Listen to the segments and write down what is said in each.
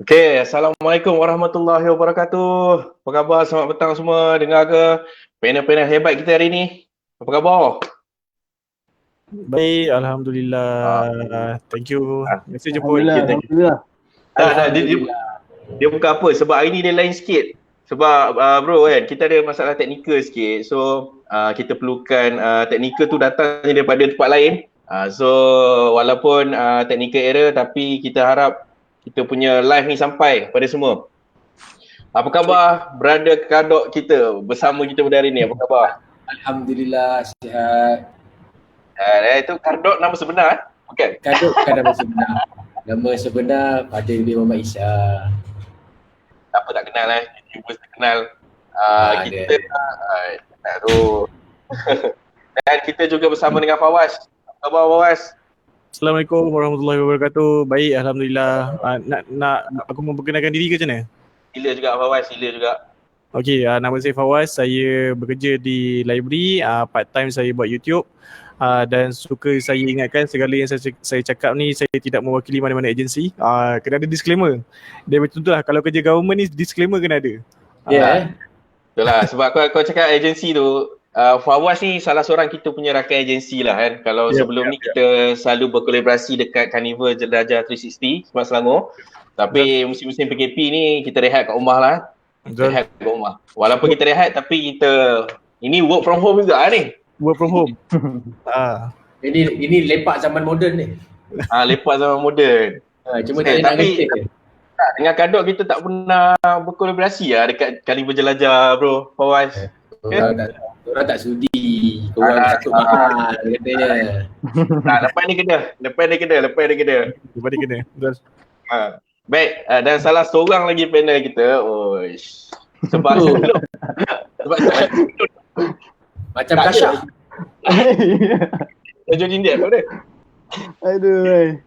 Okay, Assalamualaikum warahmatullahi wabarakatuh. Apa khabar? Selamat petang semua. Dengar ke panel-panel hebat kita hari ni? Apa khabar? Baik, Alhamdulillah. Thank you. Mesti jumpa Alhamdulillah, Okay, thank you. Alhamdulillah. Dia bukan apa, sebab hari ni dia lain sikit. Sebab bro kan, kita ada masalah teknikal sikit. So, kita perlukan teknikal tu datang daripada tempat lain. So, walaupun technical error, tapi kita harap kita punya live ni sampai pada semua. Apa khabar brother Kadok kita bersama kita pada hari ni? Apa khabar? Alhamdulillah, sihat. Itu Kadok nama sebenar bukan? Kadok bukan nama sebenar. Nama sebenar Fadil bin Muhammad Isa. Tak apa, tak kenal YouTuber tak kenal. Kita tak tahu. Dan kita juga bersama dengan Fawaz. Apa khabar Fawaz? Assalamualaikum warahmatullahi wabarakatuh. Baik, Alhamdulillah. Nak aku memperkenalkan diri ke macam mana? Sila juga Fawaz, sila juga. Okey, nama saya Fawaz. Saya bekerja di library, part time saya buat YouTube. Dan suka saya ingatkan segala yang saya cakap ni saya tidak mewakili mana-mana agensi. Kena ada disclaimer. Dia betul lah kalau kerja government ni disclaimer kena ada. Betul lah, sebab kau cakap agensi tu, Fawaz ni salah seorang kita punya rakan agensi lah kan. Kalau sebelum ni kita selalu berkolaborasi dekat Carnival Jelajah 360 Smart Selangor. Tapi musim-musim PKP ni kita rehat kat rumah lah. Rehat kat rumah. Walaupun kita rehat tapi kita ini work from home juga ni. Work from home. Ini lepak zaman moden ni. Lepas zaman moden. Cuma tak nak tapi dengan Kadok kita tak pernah berkolaborasi lah dekat Carnival Jelajah bro, Fawaz. Orang tak sudi. Korang takut mahal katanya. Lepas ni kena. Betul. Baik, dan salah seorang lagi panel kita. Sebab Macam Kasyaf. Johnny Depp apa dia? Aduh.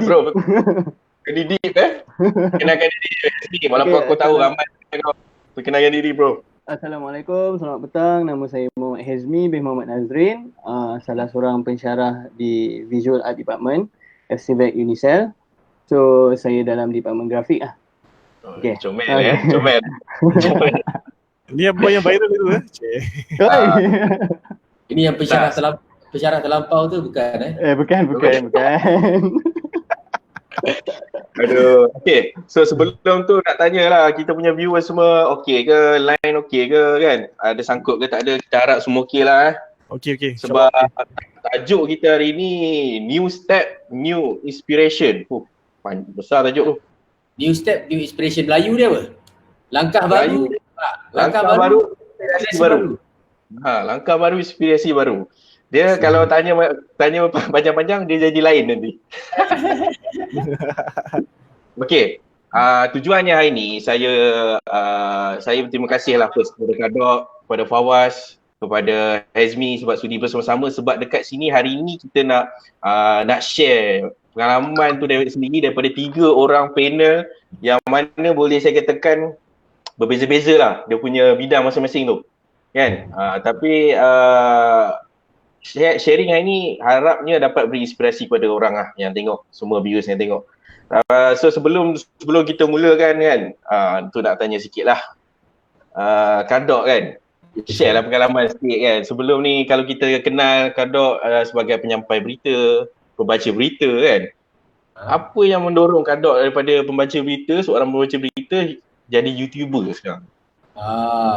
Bro, kena deep kenalkan diri sendiri walaupun aku tahu ramai kau perkenalkan diri bro. Assalamualaikum, selamat petang. Nama saya Muhammad Hazmi bin Muhammad Nazrin. Salah seorang pensyarah di Visual Art Department FCVAC Unicel. So, saya dalam department grafik lah. Okay. Comel. Ni apa yang viral tu Ini yang pensyarah terlampau tu bukan Bukan. Aduh. Okay. So sebelum tu nak tanyalah kita punya viewers semua okey ke? Line okey ke kan? Ada sangkut ke tak ada? Kita harap semua okey lah Okey. Sebab tajuk kita hari ni New Step, New Inspiration. Besar tajuk tu. New Step, New Inspiration. Melayu dia apa? Langkah baru. Langkah baru, inspirasi baru. Langkah baru, inspirasi baru. Dia kalau tanya panjang-panjang dia jadi lain nanti. Okey. Tujuannya hari ni saya berterima kasih lah first kepada Kadok, kepada Fawaz, kepada Hazmi sebab sudi bersama-sama sebab dekat sini hari ni kita nak share pengalaman tu daripada 3 orang panel yang mana boleh saya katakan berbeza-beza lah dia punya bidang masing-masing tu kan. Tapi sharing hari ni harapnya dapat beri inspirasi kepada orang lah yang tengok, semua viewers yang tengok. So sebelum kita mulakan kan, tu nak tanya sikit lah. Kadok kan, share lah pengalaman sikit kan. Sebelum ni kalau kita kenal Kadok sebagai penyampai berita, pembaca berita kan. Apa yang mendorong Kadok daripada pembaca berita, seorang pembaca berita jadi YouTuber sekarang?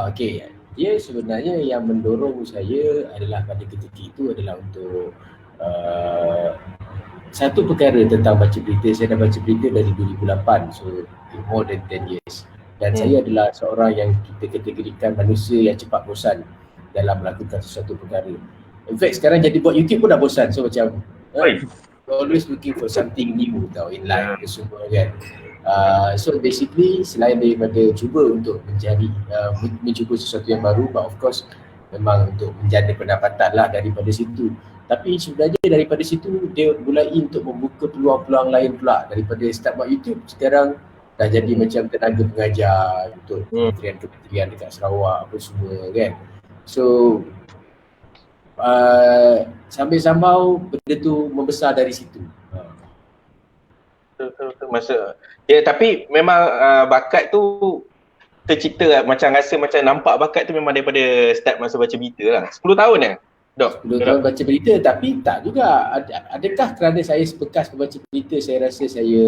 Okey. Dia sebenarnya yang mendorong saya adalah pada ketika itu adalah untuk satu perkara tentang baca berita. Saya dah baca berita dari 2008, so more than 10 years. Dan saya adalah seorang yang kita kategorikan manusia yang cepat bosan dalam melakukan sesuatu perkara. In fact sekarang jadi buat YouTube pun dah bosan. So macam always looking for something new tau in life semua kan. So basically selain daripada cuba untuk mencuba sesuatu yang baru, but of course memang untuk menjana pendapatan lah daripada situ. Tapi sebenarnya daripada situ dia mulai untuk membuka peluang-peluang lain pula. Daripada start buat YouTube sekarang dah jadi macam tenaga pengajar untuk kementerian dekat Sarawak apa semua kan. So sambil-sambil benda tu membesar dari situ. betul. Masa tapi memang bakat tu tercipta lah. Macam rasa macam nampak bakat tu memang daripada start masa baca berita lah. 10 tahun ya? Dok. 10 tahun baca berita, tapi tak juga. Adakah kerana saya bekas membaca berita saya rasa saya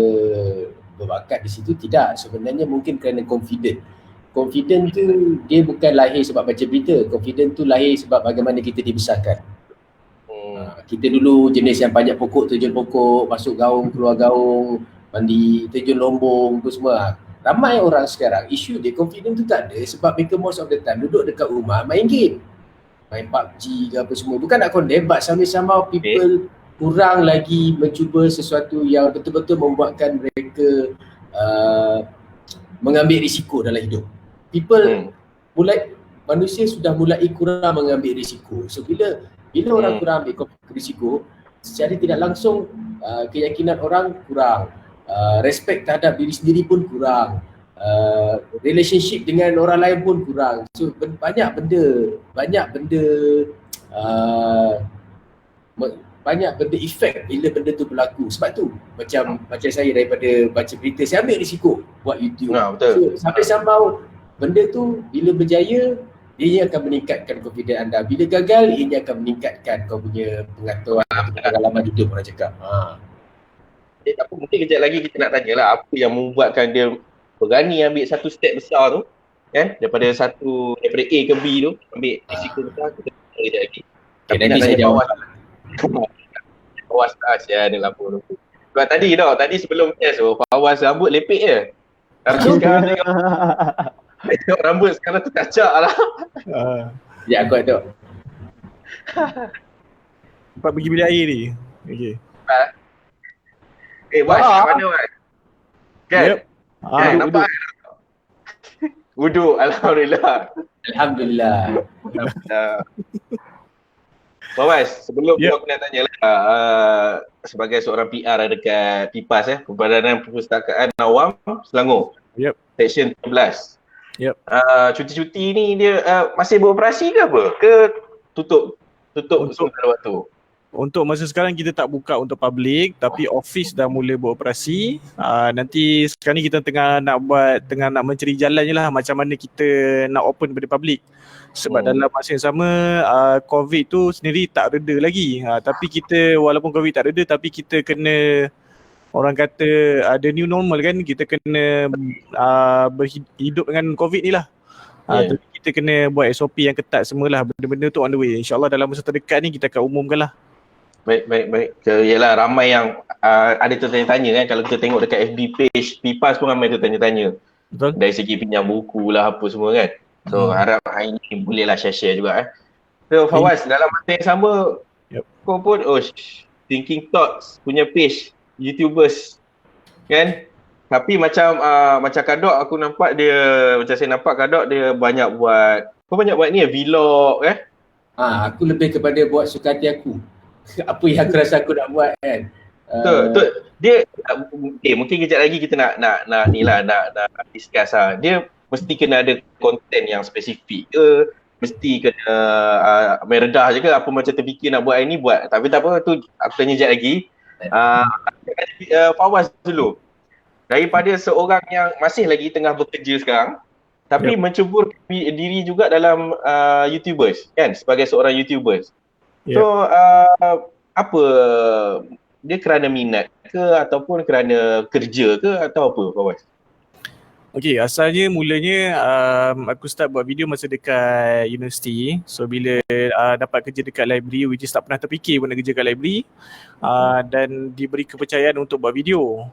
berbakat di situ? Tidak. Sebenarnya mungkin kerana confident. Confident tu dia bukan lahir sebab baca berita. Confident tu lahir sebab bagaimana kita dibesarkan. Kita dulu jenis yang banyak pokok, terjun pokok, masuk gaung, keluar gaung, mandi, terjun lombong tu semua. Ramai orang sekarang isu dia confident tu tak ada sebab mereka most of the time duduk dekat rumah main game. Main PUBG ke apa semua. Bukan nak condemn, but sama-sama people kurang lagi mencuba sesuatu yang betul-betul membuatkan mereka mengambil risiko dalam hidup. People manusia sudah mulai kurang mengambil risiko. So bila orang kurang ambil risiko, secara tidak langsung keyakinan orang kurang, respect terhadap diri sendiri pun kurang, relationship dengan orang lain pun kurang. So banyak benda efek bila benda tu berlaku. Sebab tu macam saya daripada baca berita, saya ambil risiko buat YouTube. So sampai somehow benda tu bila berjaya, ia akan meningkatkan confidence anda. Bila gagal, ia akan meningkatkan kau punya pengalaman hidup, orang cakap. Tapi mungkin kejap lagi kita nak tanyalah apa yang membuatkan dia berani ambil satu step besar tu, kan? Daripada A ke B tu, ambil risiko besar. Kita tanya kejap lagi. Okay, nanti saya jawab. Fawaz Asia ada lapor tu. Sebab tadi sebelum test tu, Fawaz rambut lepek je. Tapi sekarang tengok rambut sekarang tu kacak lah. Ya, aku ada. Tempat pergi bilik air ni. Okay. Waz, mana Waz? Kan? Yep. Nampak? Wuduk, Alhamdulillah. Alhamdulillah. Fawaz, sebelum aku nak tanya lah, sebagai seorang PR dekat PIPAS, Perbadanan Perpustakaan Awam Selangor. Section 13. Cuti-cuti ni dia masih beroperasi ke apa? Ke tutup sementara waktu? Untuk masa sekarang kita tak buka untuk public, tapi office dah mula beroperasi. Nanti sekarang ni kita tengah nak mencari jalan je lah macam mana kita nak open kepada public. Sebab dalam masa yang sama COVID tu sendiri tak reda lagi. Tapi kita walaupun COVID tak reda, tapi kita kena, orang kata ada new normal kan, kita kena berhidup dengan COVID ni lah. Tapi kita kena buat SOP yang ketat semualah, benda-benda tu on the way. InsyaAllah dalam masa terdekat ni kita akan umumkan lah. Baik. Yalah, ramai yang ada tertanya-tanya kan. Kalau kita tengok dekat FB page PIPAS pun ramai tertanya-tanya. Betul. Dari segi pinjam buku lah apa semua kan. So harap hari ni bolehlah share-share juga So Fawaz, dalam masa yang sama kau pun Thinking Thoughts punya page YouTubers kan. Tapi macam Kadok aku nampak dia, macam saya nampak Kadok dia banyak buat ni vlog kan. Aku lebih kepada buat suka hati aku. Apa yang aku rasa aku nak buat kan. Betul. Dia mungkin kejap lagi kita nak discuss Dia mesti kena ada konten yang spesifik ke, mesti kena main redah je ke, apa macam terfikir nak buat hari ni buat. Tapi tak apa, tu aku tanya kejap lagi. Fawaz dulu, daripada seorang yang masih lagi tengah bekerja sekarang tapi mencebur diri juga dalam YouTubers kan, sebagai seorang YouTubers. So apa dia, kerana minat ke ataupun kerana kerja ke atau apa Fawaz? Okay, asalnya mulanya aku start buat video masa dekat universiti. So bila dapat kerja dekat library, which is tak pernah terfikir pun nak kerja kat library, dan diberi kepercayaan untuk buat video.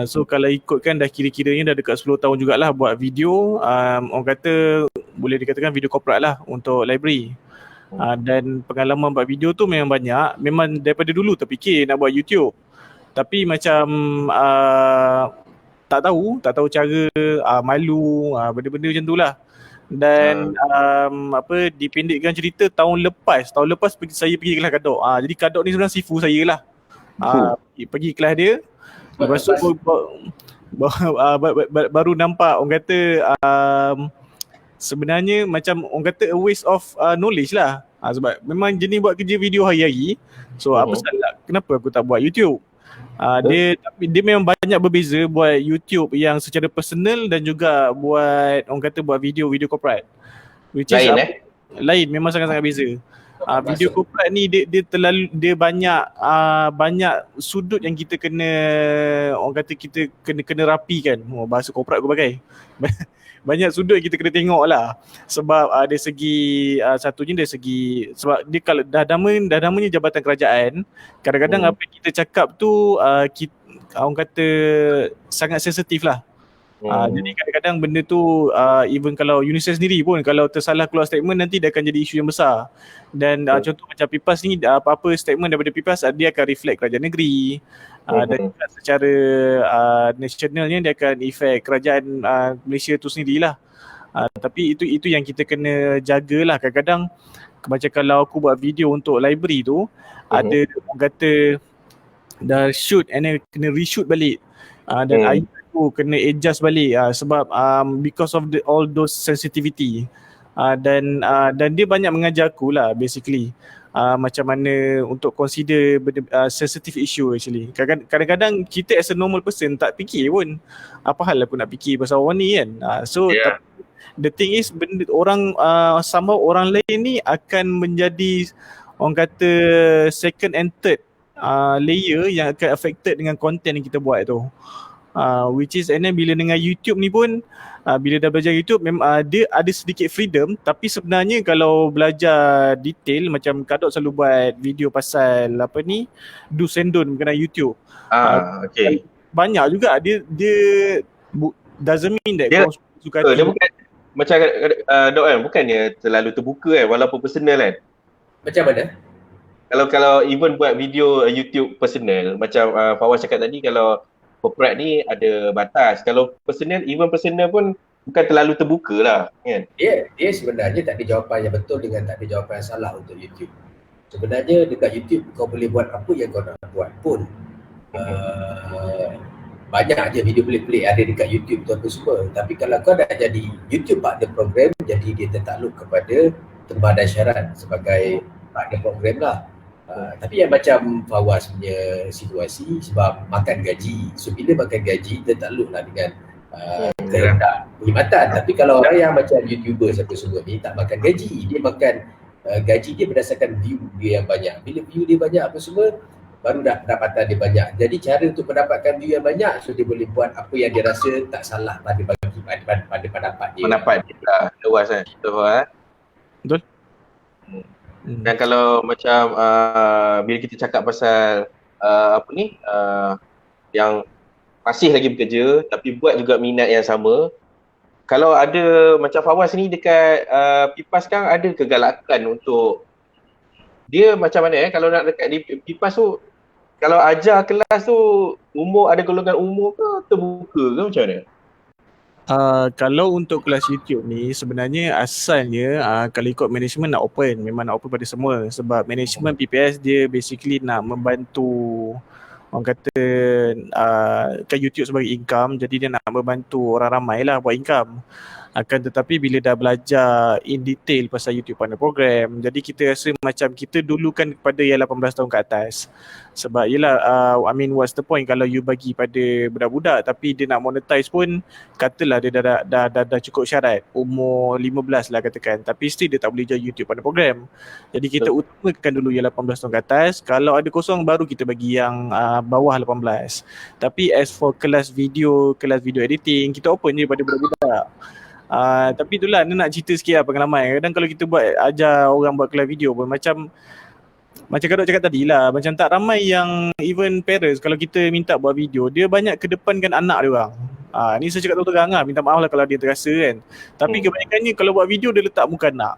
So kalau ikutkan dah kira-kiranya dah dekat 10 tahun jugalah buat video. Orang kata boleh dikatakan video corporate lah untuk library. Dan pengalaman buat video tu memang banyak. Memang daripada dulu terfikir nak buat YouTube. Tapi macam tak tahu cara, malu, benda-benda macam tu lah. Dan dipendekkan cerita, tahun lepas saya pergi kelas Kadok. Jadi Kadok ni sebenarnya sifu saya lah. Pergi kelas dia, lepas tu baru nampak orang kata sebenarnya macam orang kata a waste of knowledge lah. Sebab memang jenis buat kerja video hari-hari. So apa salah, kenapa aku tak buat YouTube? Dia memang banyak berbeza buat YouTube yang secara personal dan juga buat orang kata buat video corporate. Which is lain, memang sangat-sangat beza. Video corporate ni dia banyak sudut yang kita kena, orang kata kita kena rapikan. Bahasa corporate aku pakai. Banyak sudut yang kita kena tengok lah. Sebab dari segi satunya dari segi, sebab dia kalau dah namanya jabatan kerajaan, kadang-kadang apa yang kita cakap tu orang kata sangat sensitif lah. Jadi kadang-kadang benda tu even kalau UNICEF sendiri pun kalau tersalah keluar statement nanti dia akan jadi isu yang besar. Dan contoh macam PIPAS ni, apa-apa statement daripada PIPAS dia akan reflect kerajaan negeri. Dan juga secara nationalnya dia akan efek kerajaan Malaysia tu sendirilah. Tapi itu yang kita kena jagalah. Kadang-kadang macam kalau aku buat video untuk library tu, ada orang kata dah shoot and then kena reshoot balik. Dan ayat tu kena adjust balik sebab because of all those sensitivity. Dan dia banyak mengajar aku lah basically macam mana untuk consider sensitive issue actually. Kadang-kadang kita as a normal person tak fikir pun apa hal aku nak fikir pasal orang ni kan. The thing is benda orang sama orang lain ni akan menjadi orang kata second and third layer yang akan affected dengan content yang kita buat tu. Which is, and then bila dengan YouTube ni pun bila dah belajar YouTube dia ada sedikit freedom, tapi sebenarnya kalau belajar detail macam Kadok selalu buat video pasal apa ni do's and don't berkenaan YouTube. Okay. Banyak juga dia doesn't mean that kau suka dia bukan macam Dok kan, bukannya terlalu terbuka kan walaupun personal kan. Macam mana? Kalau even buat video YouTube personal macam Fawaz cakap tadi, kalau corporate ni ada batas. Kalau personal, even personal pun bukan terlalu terbuka lah kan. Dia sebenarnya tak ada jawapan yang betul dengan tak ada jawapan yang salah untuk YouTube. Sebenarnya dekat YouTube kau boleh buat apa yang kau nak buat pun. Banyak je video pelik-pelik ada dekat YouTube tu apa semua. Tapi kalau kau nak jadi YouTube partner program, jadi dia tertakluk kepada Badan Syarat sebagai partner program lah. Tapi yang macam Fawaz punya situasi sebab makan gaji. So bila makan gaji tertakluklah dengan kehendak perkhidmatan. Tapi kalau orang yang macam YouTuber siapa semua ni tak makan gaji, dia makan gaji dia berdasarkan view dia yang banyak. Bila view dia banyak apa semua, baru dah pendapatan dia banyak. Jadi cara untuk mendapatkan view yang banyak, so dia boleh buat apa yang dia rasa tak salah pada pendapat dia. Pendapat dia lah, luas kan. Betul. Dan kalau macam bila kita cakap pasal yang masih lagi bekerja tapi buat juga minat yang sama, kalau ada macam Fawaz ni dekat PIPAS kan, ada kegalakan untuk dia macam mana kalau nak dekat di PIPAS tu, kalau ajar kelas tu ada golongan umur ke terbuka ke macam mana? Kalau untuk kelas YouTube ni sebenarnya asalnya kalau ikut management nak open, memang nak open pada semua. Sebab management PPS dia basically nak membantu orang kata kan YouTube sebagai income, jadi dia nak membantu orang ramai lah buat income. Akan tetapi bila dah belajar in detail pasal YouTube Partner Program, jadi kita rasa macam kita dulukan kepada yang 18 tahun ke atas. Sebab yelah what's the point kalau you bagi pada budak-budak tapi dia nak monetize pun, katalah dia dah cukup syarat umur 15 lah katakan, tapi still dia tak boleh jual YouTube Partner Program. Jadi kita utamakan dulu yang 18 tahun ke atas. Kalau ada kosong baru kita bagi yang bawah 18. Tapi as for kelas video editing, kita open je pada budak-budak. Tapi itulah nak cerita sikit lah pengalaman. Kadang kalau kita ajar orang buat kelas video pun macam Kadok cakap tadi lah, macam tak ramai yang even parents kalau kita minta buat video, dia banyak kedepankan anak dia orang. Ni saya cakap terang lah, minta maaf lah kalau dia terasa kan. Tapi kebanyakannya kalau buat video dia letak muka anak.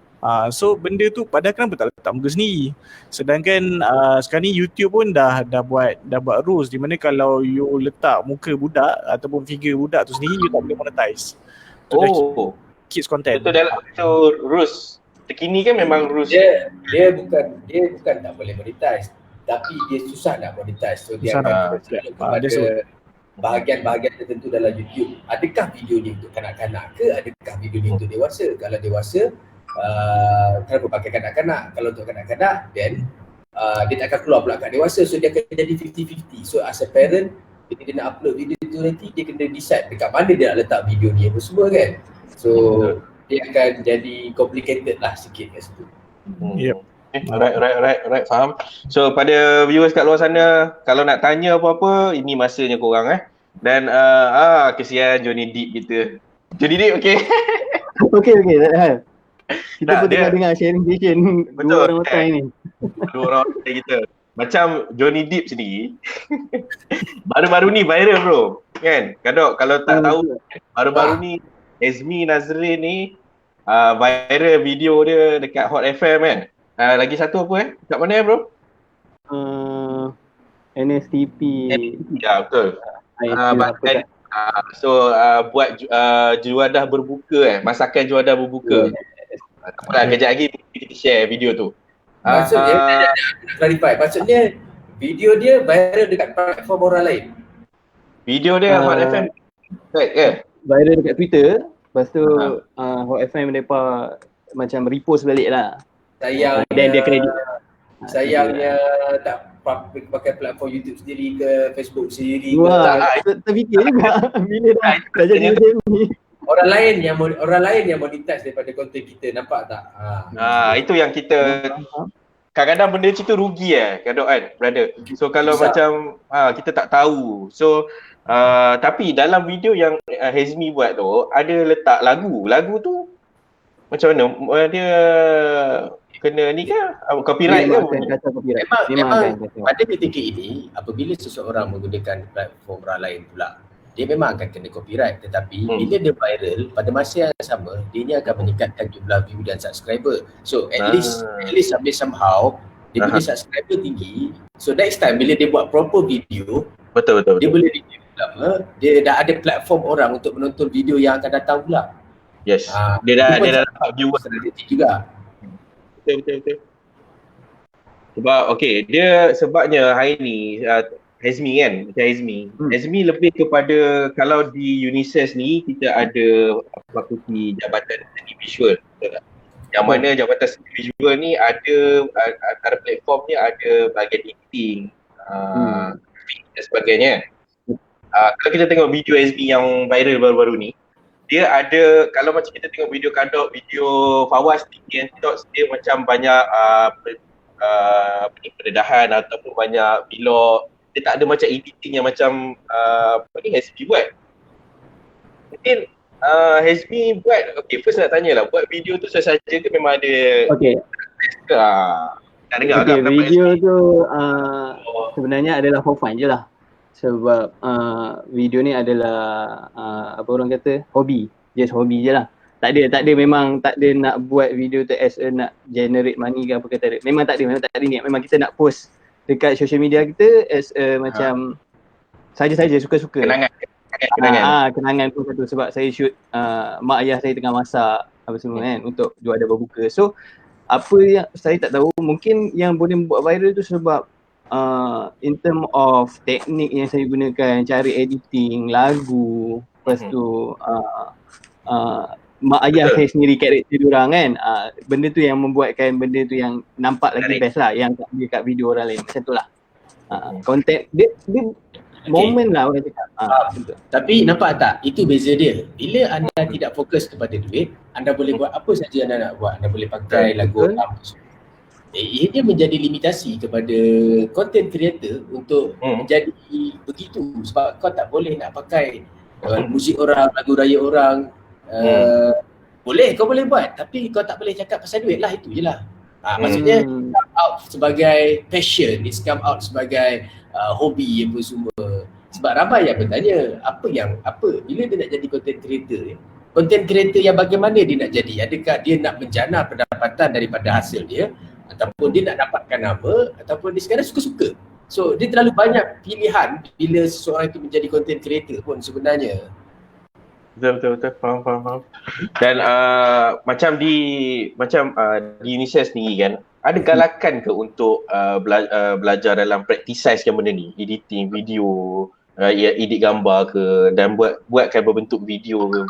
So benda tu padahal kenapa tak letak muka sendiri. Sedangkan sekarang ni YouTube pun dah buat rules di mana kalau you letak muka budak ataupun figure budak tu sendiri, you tak boleh monetize. Kids content. Itu dalam itu rules terkini kan, memang rules dia bukan tak boleh monetize, tapi dia susah nak monetize. So dia akan kepada bahagian-bahagian tertentu dalam YouTube. Adakah video ni untuk kanak-kanak ke adakah video ni untuk dewasa? Kalau dewasa kenapa pakai kanak-kanak? Kalau untuk kanak-kanak then dia tak akan keluar pula kat dewasa, so dia akan jadi 50-50. So as a parent, bila dia nak upload video tu nanti, dia kena decide dekat mana dia nak letak video ni apa semua kan. So dia akan jadi complicated lah sikit kat situ. Yep. Alright, faham. So pada viewers kat luar sana, kalau nak tanya apa-apa, ini masanya korang Dan kesian Johnny Deep kita. Johnny Deep okay. Okay, tak ada hal. Kita Tak, pun dia- dengar sharing session Betul. dua orang otai ni. Dua orang kita. Macam Johnny Deep sendiri baru-baru ni viral bro. Kan? Kalau tak tahu, baru-baru ni Hazmi Nazrin ni viral video dia dekat Hot FM kan. Lagi satu apa Dekat mana bro? NSTP. Ya betul. Buat juadah berbuka masakan juadah berbuka. Apalah kejap lagi kita share video tu. Maksudnya, nak clarify, maksudnya video dia viral dekat platform orang lain. Video dia Hot FM right ke? Viral dekat Twitter. Lepas tu Hot FM mereka macam repost balik lah. Sayangnya, Dan dia kredit. sayangnya tak pakai platform YouTube sendiri ke Facebook sendiri ke. Wah, terfikir juga bila dah jadi macam ni. Orang lain yang monetize daripada konten kita, nampak tak? Itu yang kita kadang-kadang benda macam tu rugi kadang kan brother. So kalau Bisa. macam kita tak tahu. So tapi dalam video yang Hazmi buat tu ada letak lagu. Lagu tu macam mana? Dia kena ni ke? Copyright Memang ke? akan kata copyright. Memang akan kata. pada ketika ini, apabila seseorang menggunakan platform orang lain pula, dia memang akan kena copyright. Tetapi bila dia viral, pada masa yang sama, dia akan meningkatkan jumlah view dan subscriber. So at least somehow dia punya subscriber tinggi. So next time bila dia buat proper video, Betul. dia boleh review lama, dia dah ada platform orang untuk menonton video yang akan datang pula. Yes. Dia dah dapat viewer. Strategi juga. Betul. Sebab sebabnya hari ni Hazmi kan, macam Hazmi. Hazmi lebih kepada kalau di UNICEF ni kita ada fakulti Jabatan Seni Visual. Betul tak? Yang mana Jabatan Seni Visual ni ada antara platformnya ada bahagian editing dan sebagainya. Kalau kita tengok video Hazmi yang viral baru-baru ni, dia ada, kalau macam kita tengok video Kadok, video Fawaz and Thoughts, dia macam banyak pendedahan ataupun banyak vlog. Dia tak ada macam editing yang macam Hazmi buat. Mungkin Hazmi buat, first nak tanya lah, buat video tu saja ke memang ada nak dengar Okay, pendapat video Hazmi? tu sebenarnya adalah for fun je lah. Sebab video ni adalah apa orang kata, hobi. Just hobi je lah. Tak ada memang tak ada nak buat video tu as a nak generate money ke apa ke, tak ada. Memang tak ada niat. Memang kita nak post dekat social media kita as a macam saja-saja suka-suka. Kenangan. Kenangan pun satu, sebab saya shoot mak ayah saya tengah masak apa semua kan untuk juadah berbuka. So apa yang saya tak tahu, mungkin yang boleh buat viral tu sebab in term of teknik yang saya gunakan, cara editing lagu, lepas tu mak ayah saya sendiri karakter diorang kan, benda tu yang membuatkan benda tu yang nampak lagi best lah, yang tak ada kat video orang lain, macam tu lah. Content dia moment lah orang cakap. Betul. Tapi nampak tak, itu beza dia. Bila anda tidak fokus kepada duit, anda boleh buat apa saja anda nak buat. Anda boleh pakai lagu apa. Ia menjadi limitasi kepada content creator untuk menjadi begitu. Sebab kau tak boleh nak pakai muzik orang, lagu raya orang. Boleh, kau boleh buat, tapi kau tak boleh cakap pasal duit lah, itu je lah. Maksudnya come out sebagai passion, it's come out sebagai hobi apa semua. Sebab ramai yang bertanya, apa bila dia nak jadi content creator ni? Content creator yang bagaimana dia nak jadi? Adakah dia nak menjana pendapatan daripada hasil dia, ataupun dia nak dapatkan nama, ataupun dia sekarang suka-suka? So dia terlalu banyak pilihan bila seseorang itu menjadi content creator pun sebenarnya. Betul. Faham. Dan macam di UNICEF sendiri kan, ada galakan ke untuk belajar dalam practice-kan benda ni, editing video, edit gambar ke, dan buatkan berbentuk video ke,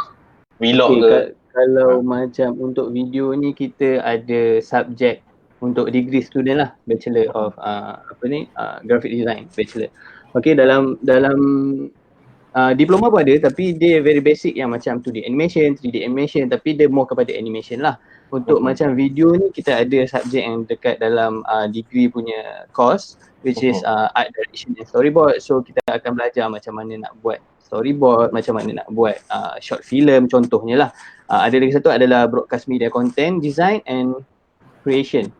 vlog ke? Kalau macam untuk video ni kita ada subjek untuk degree student lah, Bachelor of Graphic Design, Bachelor. Okay, dalam diploma pun ada, tapi dia very basic yang macam 2D animation, 3D animation, tapi dia more kepada animation lah. Untuk macam video ni kita ada subjek yang dekat dalam degree punya course, which is art direction and storyboard. So kita akan belajar macam mana nak buat storyboard, macam mana nak buat short film contohnya lah. Ada lagi satu adalah broadcast media content, design and creation.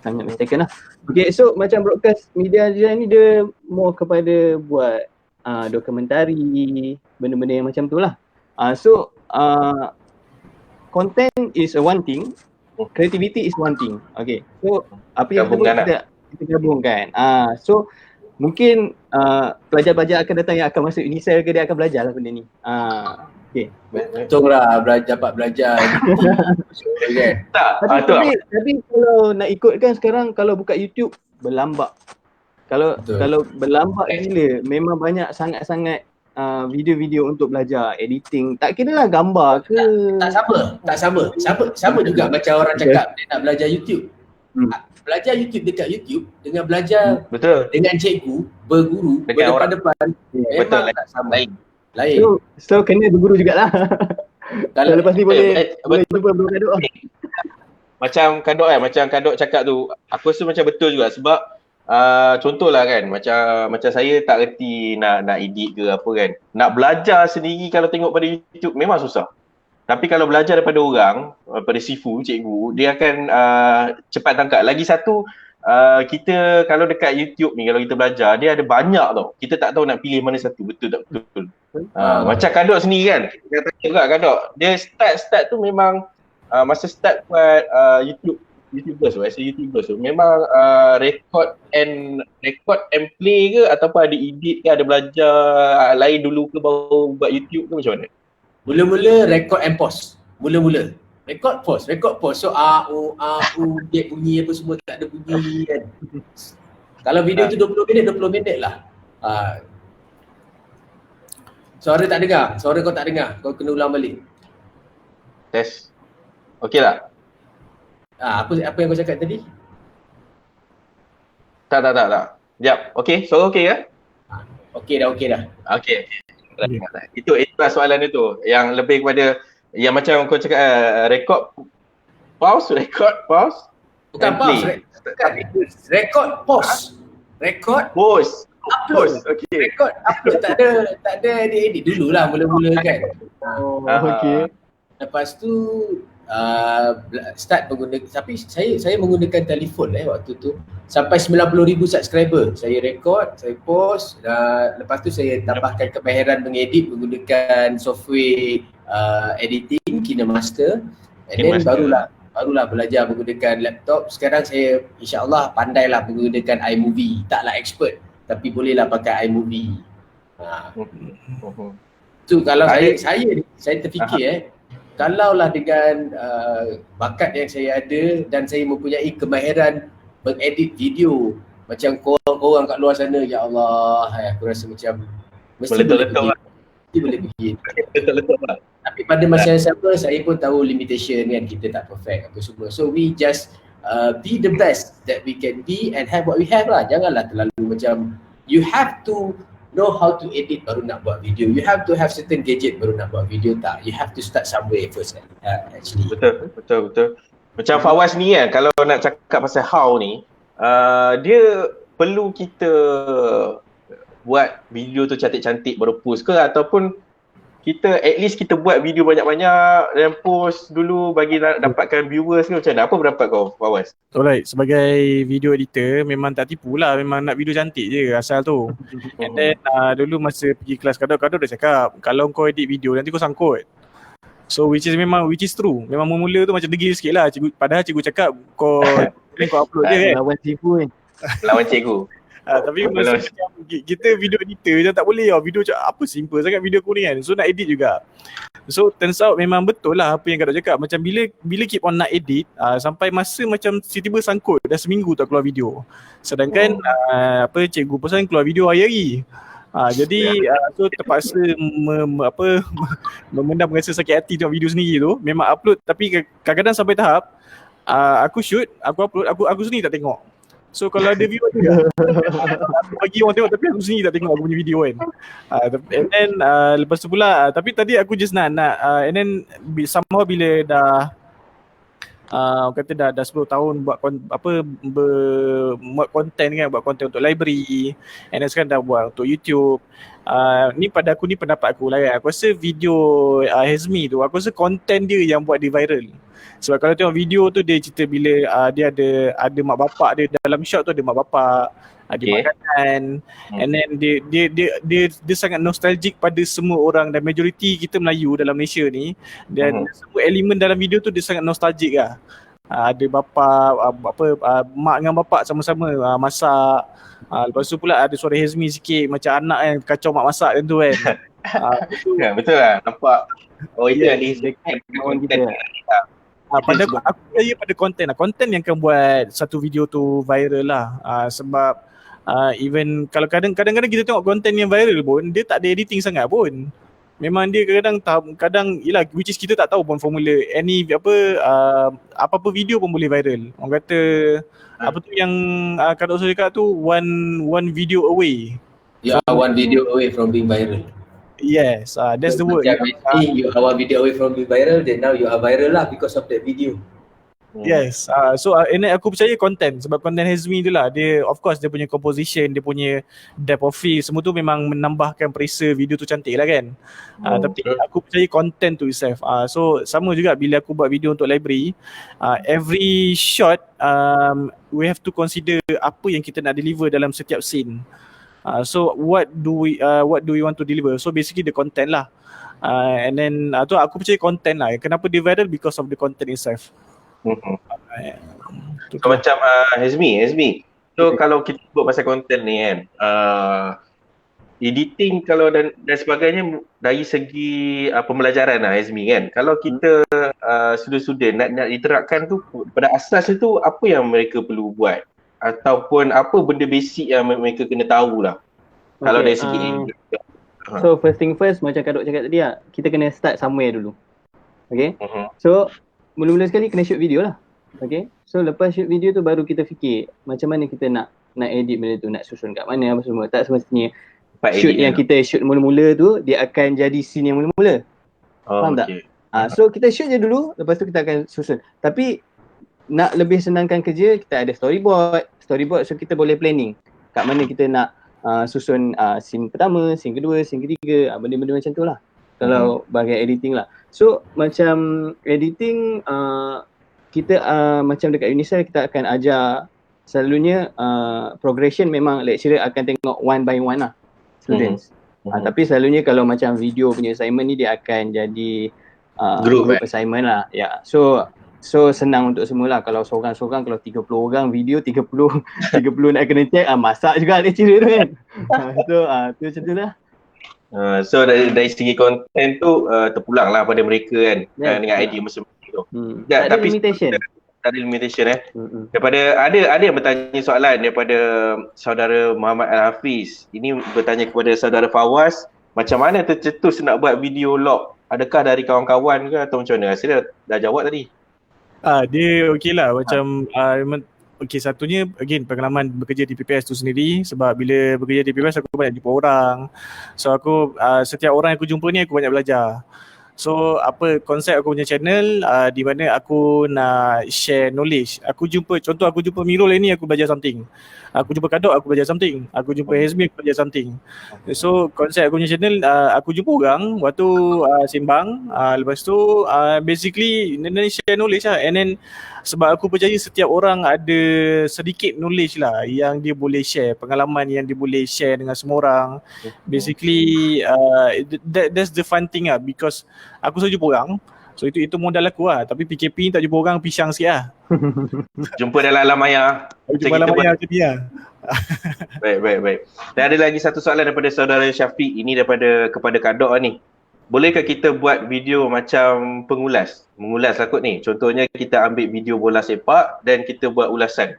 I'm not mistaken lah. Okay, so macam broadcast media design ni dia more kepada buat dokumentari, benda-benda yang macam tu lah. So content is one thing, creativity is one thing. Okay, so apa yang kita gabungkan. So mungkin pelajar-pelajar akan datang yang akan masuk Unicel ke, dia akan belajar lah benda ni. Okay. Betul lah, dapat belajar. Tapi kalau nak ikutkan sekarang, kalau buka YouTube berlambak. Kalau berlambak gila, memang banyak sangat-sangat video-video untuk belajar editing. Tak kira lah gambar ke. Tak sama juga macam orang cakap dia nak belajar YouTube. Belajar YouTube dekat YouTube dengan belajar dengan cikgu, berguru, berdepan-depan memang tak sama. Lain. So kena berguru jugalah. Kalau lepas ni boleh jumpa Bro Kadok lah. Macam Kadok cakap tu, aku rasa macam betul juga sebab contohlah kan, macam saya tak reti nak edit ke apa kan. Nak belajar sendiri kalau tengok pada YouTube memang susah. Tapi kalau belajar daripada orang, daripada Sifu, cikgu, dia akan cepat tangkap. Lagi satu, kita kalau dekat YouTube ni, kalau kita belajar, dia ada banyak tau. Kita tak tahu nak pilih mana satu, betul tak betul. Macam Kadok sendiri kan, kita tanya juga Kadok, dia start tu memang masa start buat YouTubers tu memang record and play ke ataupun ada edit ke, ada belajar lain dulu ke baru buat YouTube ke macam mana? Mula-mula record and pause. Record pause. So dia bunyi apa semua tak ada bunyi kan. Kalau video tu 20 minit lah. Suara tak dengar. Suara kau tak dengar. Kau kena ulang balik. Test. Okey lah. Apa yang kau cakap tadi? Tak. Sekejap. Okey, suara okey ke? Okey dah. Okey. Itulah soalan itu. Yang lebih kepada yang macam kau cakap record pause. Bukan pause. Record pause. Upload. Okey. Record upload tak ada edit dululah mula-mula kan. Okey. Lepas tu start menggunakan, tapi saya menggunakan telefon waktu tu sampai 90,000 subscriber. Saya record, saya post, lepas tu saya tambahkan kemahiran mengedit menggunakan software editing KineMaster, and then barulah belajar menggunakan laptop. Sekarang saya insya-Allah pandailah menggunakan iMovie. Taklah expert tapi bolehlah pakai iMovie. Tu kalau saya terfikir kalaulah dengan bakat yang saya ada dan saya mempunyai kemahiran mengedit video macam korang kat luar sana, ya Allah, aku rasa macam mesti boleh pergi. Betul lah. Tapi pada masa yang sama saya pun tahu limitation kan, kita tak perfect apa semua. So we just be the best that we can be and have what we have lah. Janganlah terlalu macam you have to know how to edit baru nak buat video. You have to have certain gadget baru nak buat video, tak. You have to start somewhere first actually. Betul. Macam Fawaz ni kan, kalau nak cakap pasal how ni, dia perlu kita buat video tu cantik-cantik baru post ke, ataupun kita at least kita buat video banyak-banyak dan post dulu bagi dapatkan viewers ke macam mana? Apa pendapat kau, Fawaz? Alright, sebagai video editor memang tak tipu lah, memang nak video cantik je asal tu. And then dulu masa pergi kelas Kadok dah cakap, kalau kau edit video nanti kau sangkut. So which is true. Memang mula tu macam degil sikit lah. Padahal cikgu cakap kau upload je kan. Lawan cikgu kan. Lawan cikgu. Tapi masa macam kita video editor macam tak boleh video macam apa simple sangat video aku ni kan. So nak edit juga. So turns out memang betul lah apa yang Kadok cakap. Macam bila keep on nak edit sampai masa macam tiba-tiba sangkut dah seminggu tak keluar video. Sedangkan cikgu pesan keluar video hari-hari. Jadi so terpaksa memendam rasa sakit hati tengok video sendiri tu. Memang upload tapi kadang-kadang sampai tahap aku shoot, aku upload, aku sendiri tak tengok. So kalau ada view ada aku bagi orang tengok tapi aku sendiri tak tengok aku punya video kan. And then lepas tu pula tapi tadi aku just nak and then somehow bila dah orang kata dah 10 tahun buat buat konten kan, buat konten untuk library, and then sekarang dah buat untuk YouTube. Ni pada aku, ni pendapat aku lah kan. Aku rasa video Hazmi tu, aku rasa konten dia yang buat dia viral. Sebab kalau tengok video tu dia cerita bila dia ada mak bapak dia dalam shot tu, ada mak bapak, ada makanan, and then dia sangat nostalgic pada semua orang, dan majoriti kita Melayu dalam Malaysia ni, dan semua elemen dalam video tu dia sangat nostalgic lah. Ada bapa mak dengan bapak sama-sama masak. Lepas tu pula ada suara Hazmi sikit macam anak kan kacau mak masak macam tu kan. Ya, betul lah, nampak. Oh itu yang kawan kita. Pada aku percaya pada konten lah. Konten yang akan buat satu video tu viral lah. Sebab even kalau kadang-kadang kita tengok konten yang viral pun dia tak ada editing sangat pun. Memang dia kadang yelah, which is kita tak tahu pun formula apa-apa video pun boleh viral. Orang kata apa tu yang Kak Dr. cakap tu, one video away. You are one video away from being viral. Yes, that's the word. You are one video away from being viral, then now you are viral lah because of that video. Yes, so and aku percaya konten, sebab konten Hazmi tu lah, dia of course dia punya composition, dia punya depth of field, semua tu memang menambahkan perisa video tu cantik lah kan. Tapi aku percaya konten tu itself. So sama juga bila aku buat video untuk library, every shot we have to consider apa yang kita nak deliver dalam setiap scene. So what do we want to deliver? So basically the content lah. And then tu aku percaya content lah. Kenapa dia viral? Because of the content itself. So macam Hazmi. So kalau kita buat pasal content ni kan, editing kalau dan sebagainya dari segi pembelajaran lah Hazmi kan. Kalau kita student nak diterapkan tu, pada asas tu apa yang mereka perlu buat? Ataupun apa benda basic yang mereka kena tahulah. Kalau dari segi so first thing first, macam Kak Dok cakap tadi lah, kita kena start somewhere dulu. Okay. So mula-mula sekali kena shoot video lah. Okay. So lepas shoot video tu baru kita fikir macam mana kita nak edit benda tu, nak susun kat mana apa semua. Tak semestinya shoot yang kita shoot mula-mula tu dia akan jadi scene yang mula-mula. Faham tak? So kita shoot je dulu, lepas tu kita akan susun. Tapi nak lebih senangkan kerja, kita ada storyboard so kita boleh planning kat mana kita nak susun scene pertama, scene kedua, scene ketiga, benda-benda macam tu lah kalau bahagian editing lah. So macam editing kita macam dekat Unicell kita akan ajar selalunya progression, memang lecturer akan tengok one by one lah students. Tapi selalunya kalau macam video punya assignment ni dia akan jadi group assignment lah. Ya. So senang untuk semua lah. Kalau seorang-seorang, kalau 30 orang video 30 nak kena check, masak juga lecturer tu kan. So tu macam tu lah. So dari segi konten tu terpulang lah pada mereka kan, dengan idea masing-masing tu. Tak ada limitation. Tak ada limitation Daripada ada yang bertanya soalan daripada saudara Muhammad Al-Hafiz. Ini bertanya kepada saudara Fawaz, macam mana tercetus nak buat video log? Adakah dari kawan-kawan ke atau macam mana? Saya dah jawab tadi. Dia okey lah macam okey, satunya again pengalaman bekerja di PPS tu sendiri, sebab bila bekerja di PPS aku banyak jumpa orang. So aku setiap orang yang aku jumpa ni aku banyak belajar. So apa konsep aku punya channel di mana aku nak share knowledge. Aku jumpa Mirul ni aku belajar something. Aku jumpa Kak Dok aku belajar something. Aku jumpa Hazmi aku belajar something. So konsep aku punya channel aku jumpa orang waktu sembang, lepas tu basically share knowledge lah. And then sebab aku percaya setiap orang ada sedikit knowledge lah yang dia boleh share, pengalaman yang dia boleh share dengan semua orang. Basically that's the fun thing lah, because aku selalu jumpa orang. So itu modal aku lah. Tapi PKP ni tak jumpa orang, pisang sikit lah. Jumpa dalam alam maya. Jumpa dalam maya macam ni lah. Baik. Dan ada lagi satu soalan daripada saudara Syafiq. Ini kepada Kak Dok ni. Bolehkah kita buat video macam mengulas lah kot ni. Contohnya kita ambil video bola sepak dan kita buat ulasan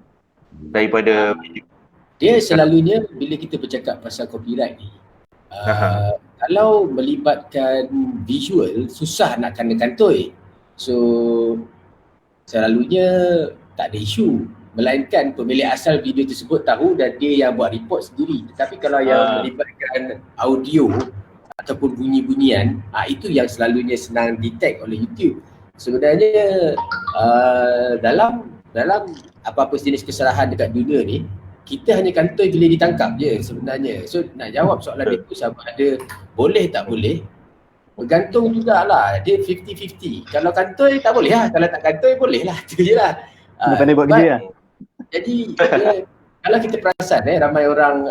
daripada video. Dia selalunya bila kita bercakap pasal copyright ni, kalau melibatkan visual, susah nak kena kantoi. So selalunya tak ada isu. Melainkan pemilik asal video tersebut tahu dan dia yang buat report sendiri. Tetapi kalau yang melibatkan audio ataupun bunyi-bunyian, itu yang selalunya senang detect oleh YouTube. Sebenarnya dalam apa-apa jenis kesalahan dekat dunia ni, kita hanya kantoi bila ditangkap je sebenarnya. So nak jawab soalan itu sama ada boleh tak boleh, bergantung jugalah, dia 50-50. Kalau kantoi tak boleh lah, kalau tak kantoi boleh lah, tu je lah. Pandai buat kerja lah. Jadi kalau kita perasan ramai orang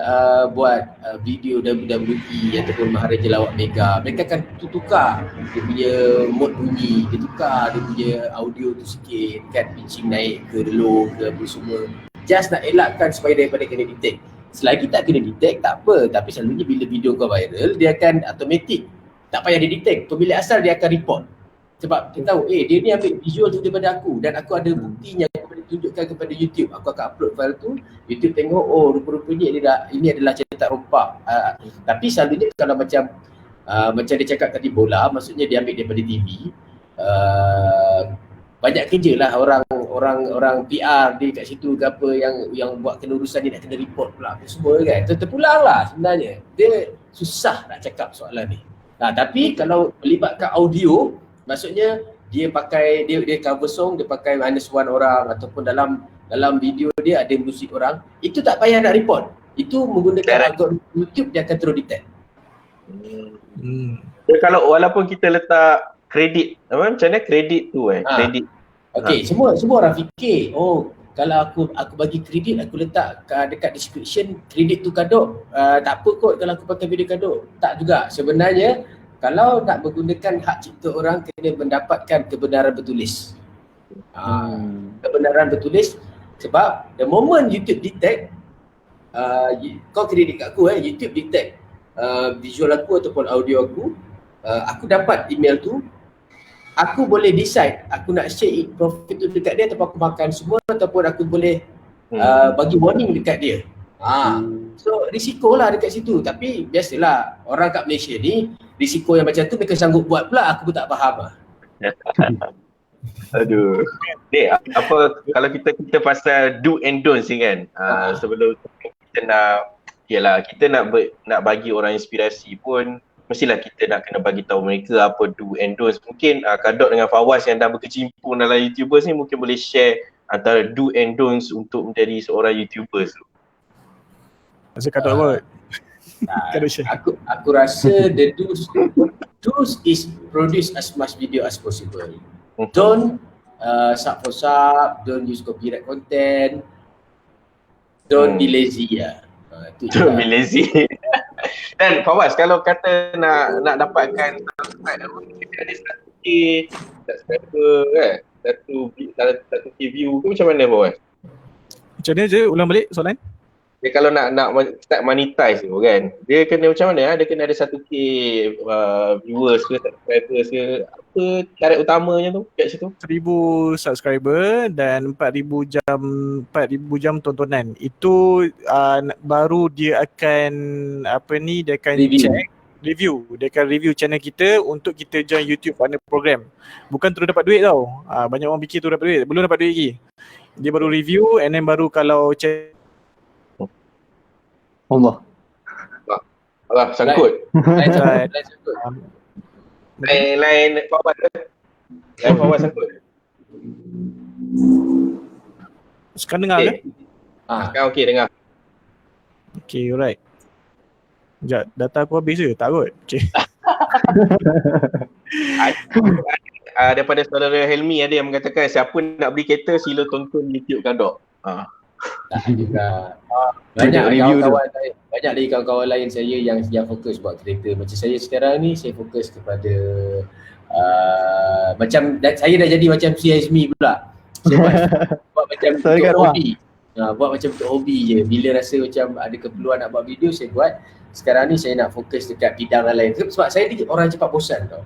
buat video WWE ataupun Maharaja Lawak Mega, mereka akan tukar dia punya mode bunyi, dia tukar dia punya audio tu sikit kan, pitching naik ke low ke apa semua, just nak elakkan supaya daripada kena detect. Selagi tak kena detect tak apa, tapi selalunya bila video kau viral dia akan automatic, tak payah dia detect, pemilik asal dia akan report. Sebab dia tahu dia ni ambil visual tu daripada aku dan aku ada buktinya, aku boleh tunjukkan kepada YouTube. Aku akan upload file tu, YouTube tengok, oh rupa-rupanya ini adalah cetak rompak. Tapi selalunya kalau macam dia cakap tadi bola, maksudnya dia ambil daripada TV. Banyak kerja lah orang PR dia kat situ ke apa yang buat kena urusan ni, nak kena report pula apa semua kan. Terpulang lah sebenarnya. Dia susah nak cakap soalan ni. Tapi kalau melibatkan audio, maksudnya dia pakai dia cover song, dia pakai -1 orang ataupun dalam video dia ada musik orang, itu tak payah nak report. Itu menggunakan algoritma YouTube, dia akan terus detect. Kalau walaupun kita letak kredit, macam mana kredit tu kredit. Okey, semua orang fikir, kalau aku bagi kredit, aku letak dekat description, kredit tu kaduk, tak apa kot kalau aku pakai video kaduk. Tak juga. Sebenarnya kalau nak menggunakan hak cipta orang, kena mendapatkan kebenaran bertulis. Kebenaran bertulis, sebab the moment YouTube detect, kau kredit kat aku, YouTube detect visual aku ataupun audio aku dapat email tu, aku boleh decide aku nak share profit tu dekat dia ataupun aku makan semua, ataupun aku boleh bagi warning dekat dia. So risiko lah dekat situ. Tapi biasalah orang kat Malaysia ni, risiko yang macam tu mereka sanggup buat pula, aku pun tak faham lah. Aduh. Apa kalau kita pasal do and don'ts ni kan, sebelum kita nak bagi orang inspirasi pun, mestilah kita nak kena bagi tahu mereka apa do and don'ts. Mungkin Kadok dengan Fawaz yang dah berkecimpung dalam YouTubers ni mungkin boleh share antara do and don'ts untuk menjadi seorang YouTubers tu. Masa Kadok kot. Aku rasa the do's is produce as much video as possible. Don't sub for sub, don't use copyright content, don't be lazy Don't be lazy. Dan Fawaz, kalau kata nak dapatkan ada 1K subscriber kan, 1K view tu macam mana Fawaz? Macam mana je, ulang balik soalan? Dia kalau nak start monetize tu kan, dia kena macam mana? Dia kena ada 1K viewers ke, subscribers ke, apa syarat utamanya tu kat situ? 1,000 subscriber dan 4,000 jam tontonan. Itu baru dia akan dia akan check review. Dia akan review channel kita untuk kita join YouTube partner program. Bukan terus dapat duit tau. Banyak orang fikir terus dapat duit. Belum dapat duit lagi. Dia baru review and then baru kalau check. Allah sangkut. Lain Fawaz ke? Lain Fawaz sangkut. Sekarang dengar ke? Sekarang okey dengar. Okay, alright. Sekejap, data aku habis ke? Tak kot? Okay. Daripada saudara Helmi ada yang mengatakan siapa nak beli kereta sila tonton YouTube Kadok. Tak juga. Banyak lagi kawan-kawan lain saya yang fokus buat kereta. Macam saya sekarang ni, saya fokus kepada macam saya dah jadi macam si Azmi pula. Saya buat macam untuk hobi. Buat macam untuk hobi je. Bila rasa macam ada keperluan nak buat video, saya buat. Sekarang ni saya nak fokus dekat bidang lain. Sebab saya ni orang cepat bosan tau.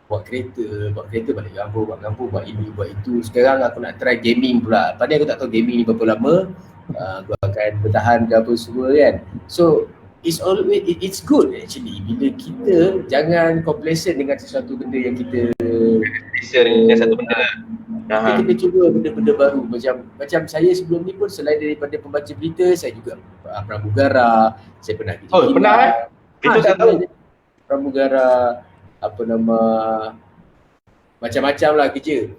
Buat kereta balik gambar, buat ini, buat itu. Sekarang aku nak try gaming pula. Padahal aku tak tahu gaming ni berapa lama. Aku akan bertahan ke apa semua kan. So it's good actually bila kita jangan complacent dengan sesuatu benda yang kita dengan satu benda. Kita kena cuba benda-benda baru. Macam saya sebelum ni pun selain daripada pembaca berita, saya juga pramugara, saya pernah kerja. Oh, pernah Itu tak tahu. Pramugara, apa nama, macam-macam lah kerja.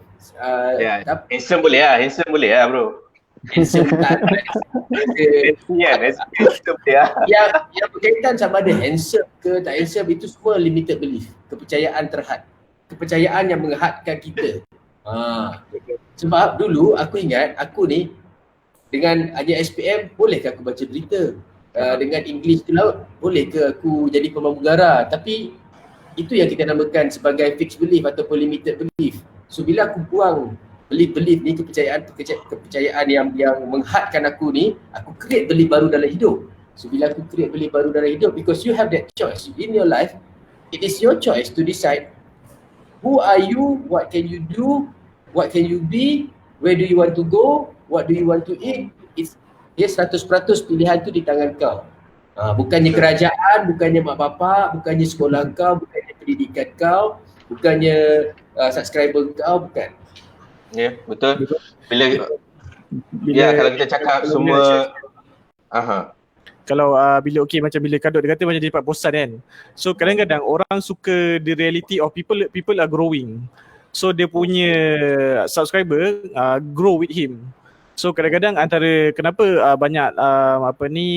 Handsome boleh lah bro. Handsome tak ada. Handsome boleh lah. Yang berkaitan sama ada handsome ke tak handsome, itu semua limited belief. Kepercayaan terhad. Kepercayaan yang menghadkan kita. Sebab dulu aku ingat aku ni dengan hanya SPM boleh ke aku baca berita, dengan English ke laut boleh ke aku jadi pramugara, tapi itu yang kita namakan sebagai fixed belief ataupun limited belief. So bila aku buang belief ni, kepercayaan yang menghadkan aku ni, aku create belief baru dalam hidup. So bila aku create belief baru dalam hidup, because you have that choice in your life, it is your choice to decide who are you, what can you do, what can you be, where do you want to go, what do you want to eat. It's 100% pilihan tu di tangan kau. Bukannya kerajaan, bukannya mak bapak, bukannya sekolah kau, bukannya pendidikan kau, bukannya subscriber kau, bukan. Ya, betul. Bila kalau kita cakap semua kalau bila macam bila Kadok dia kata macam dia dapat bosan kan. So kadang-kadang orang suka the reality of people are growing. So dia punya subscriber grow with him. So kadang-kadang antara kenapa banyak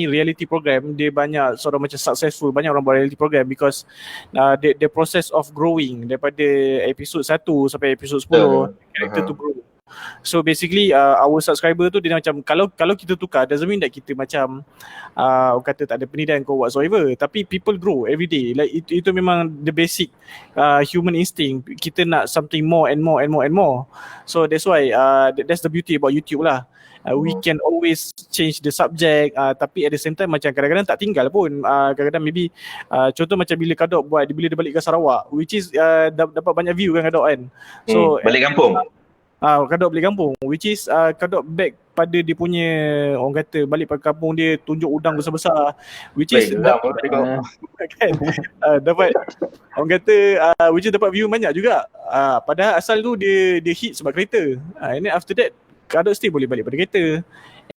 reality program dia banyak sort of macam successful, banyak orang buat reality program because the process of growing daripada episod 1 sampai episod 10 character tu grow. So basically our subscriber tu dia macam kalau kita tukar doesn't mean that kita macam orang kata tak ada pendidikan ke whatsoever, tapi people grow every day. Like itu memang the basic human instinct. Kita nak something more and more and more and more. So that's why that's the beauty about YouTube lah. We can always change the subject, tapi at the same time macam kadang-kadang tak tinggal pun. Kadang-kadang maybe contoh macam bila Kadok buat bila dia balik ke Sarawak, which is dapat banyak view kan Kadok kan. So balik kampung. Kadok balik kampung, which is Kadok back pada dia punya orang kata balik pada kampung dia, tunjuk udang besar-besar, which is dapat orang kata which is dapat view banyak juga. Padahal asal tu dia hit sebab kereta. And then after that Kadok still boleh balik pada kereta.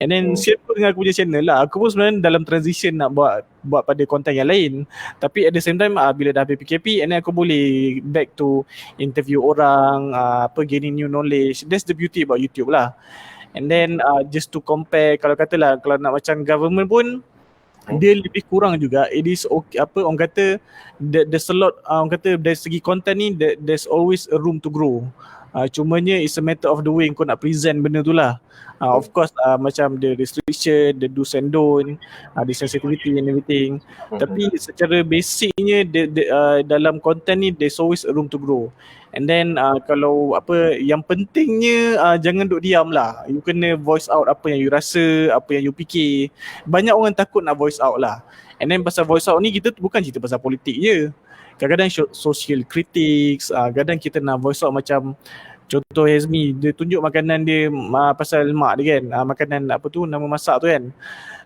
And then share pun dengan aku punya channel lah. Aku pun sebenarnya dalam transition nak buat pada konten yang lain. Tapi at the same time bila dah habis PKP, and then aku boleh back to interview orang, gaining new knowledge. That's the beauty about YouTube lah. And then just to compare, kalau katalah kalau nak macam government pun dia lebih kurang juga. It is okay, orang kata there's a lot, orang kata dari segi content ni there's always a room to grow. Cumanya it's a matter of the way kau nak present benda tu lah. Of course macam the restriction, the do's and don't, the sensitivity and everything. Tapi secara basicnya dalam content ni there's always a room to grow. And then kalau yang pentingnya jangan duk diam lah. You kena voice out apa yang you rasa, apa yang you fikir. Banyak orang takut nak voice out lah. And then pasal voice out ni kita bukan cerita pasal politik je. Kadang-kadang social critics, kadang kita nak voice out macam contoh Hazmi, dia tunjuk makanan dia pasal mak dia kan, makanan nama masak tu kan.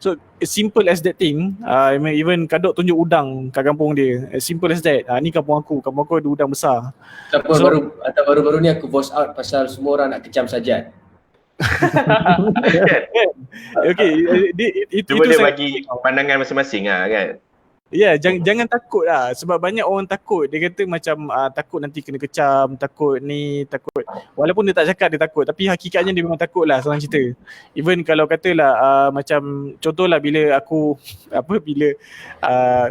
So as simple as that thing, even Kadok tunjuk udang kat kampung dia, as simple as that. Ni kampung aku ada udang besar. Baru-baru ni aku voice out pasal semua orang nak kecam Sajat. Okay, itu boleh bagi pandangan masing-masing lah kan. Ya, jangan takut lah. Sebab banyak orang takut. Dia kata macam takut nanti kena kecam, takut. Walaupun dia tak cakap dia takut, tapi hakikatnya dia memang takut lah, senang cerita. Even kalau katalah macam contohlah bila aku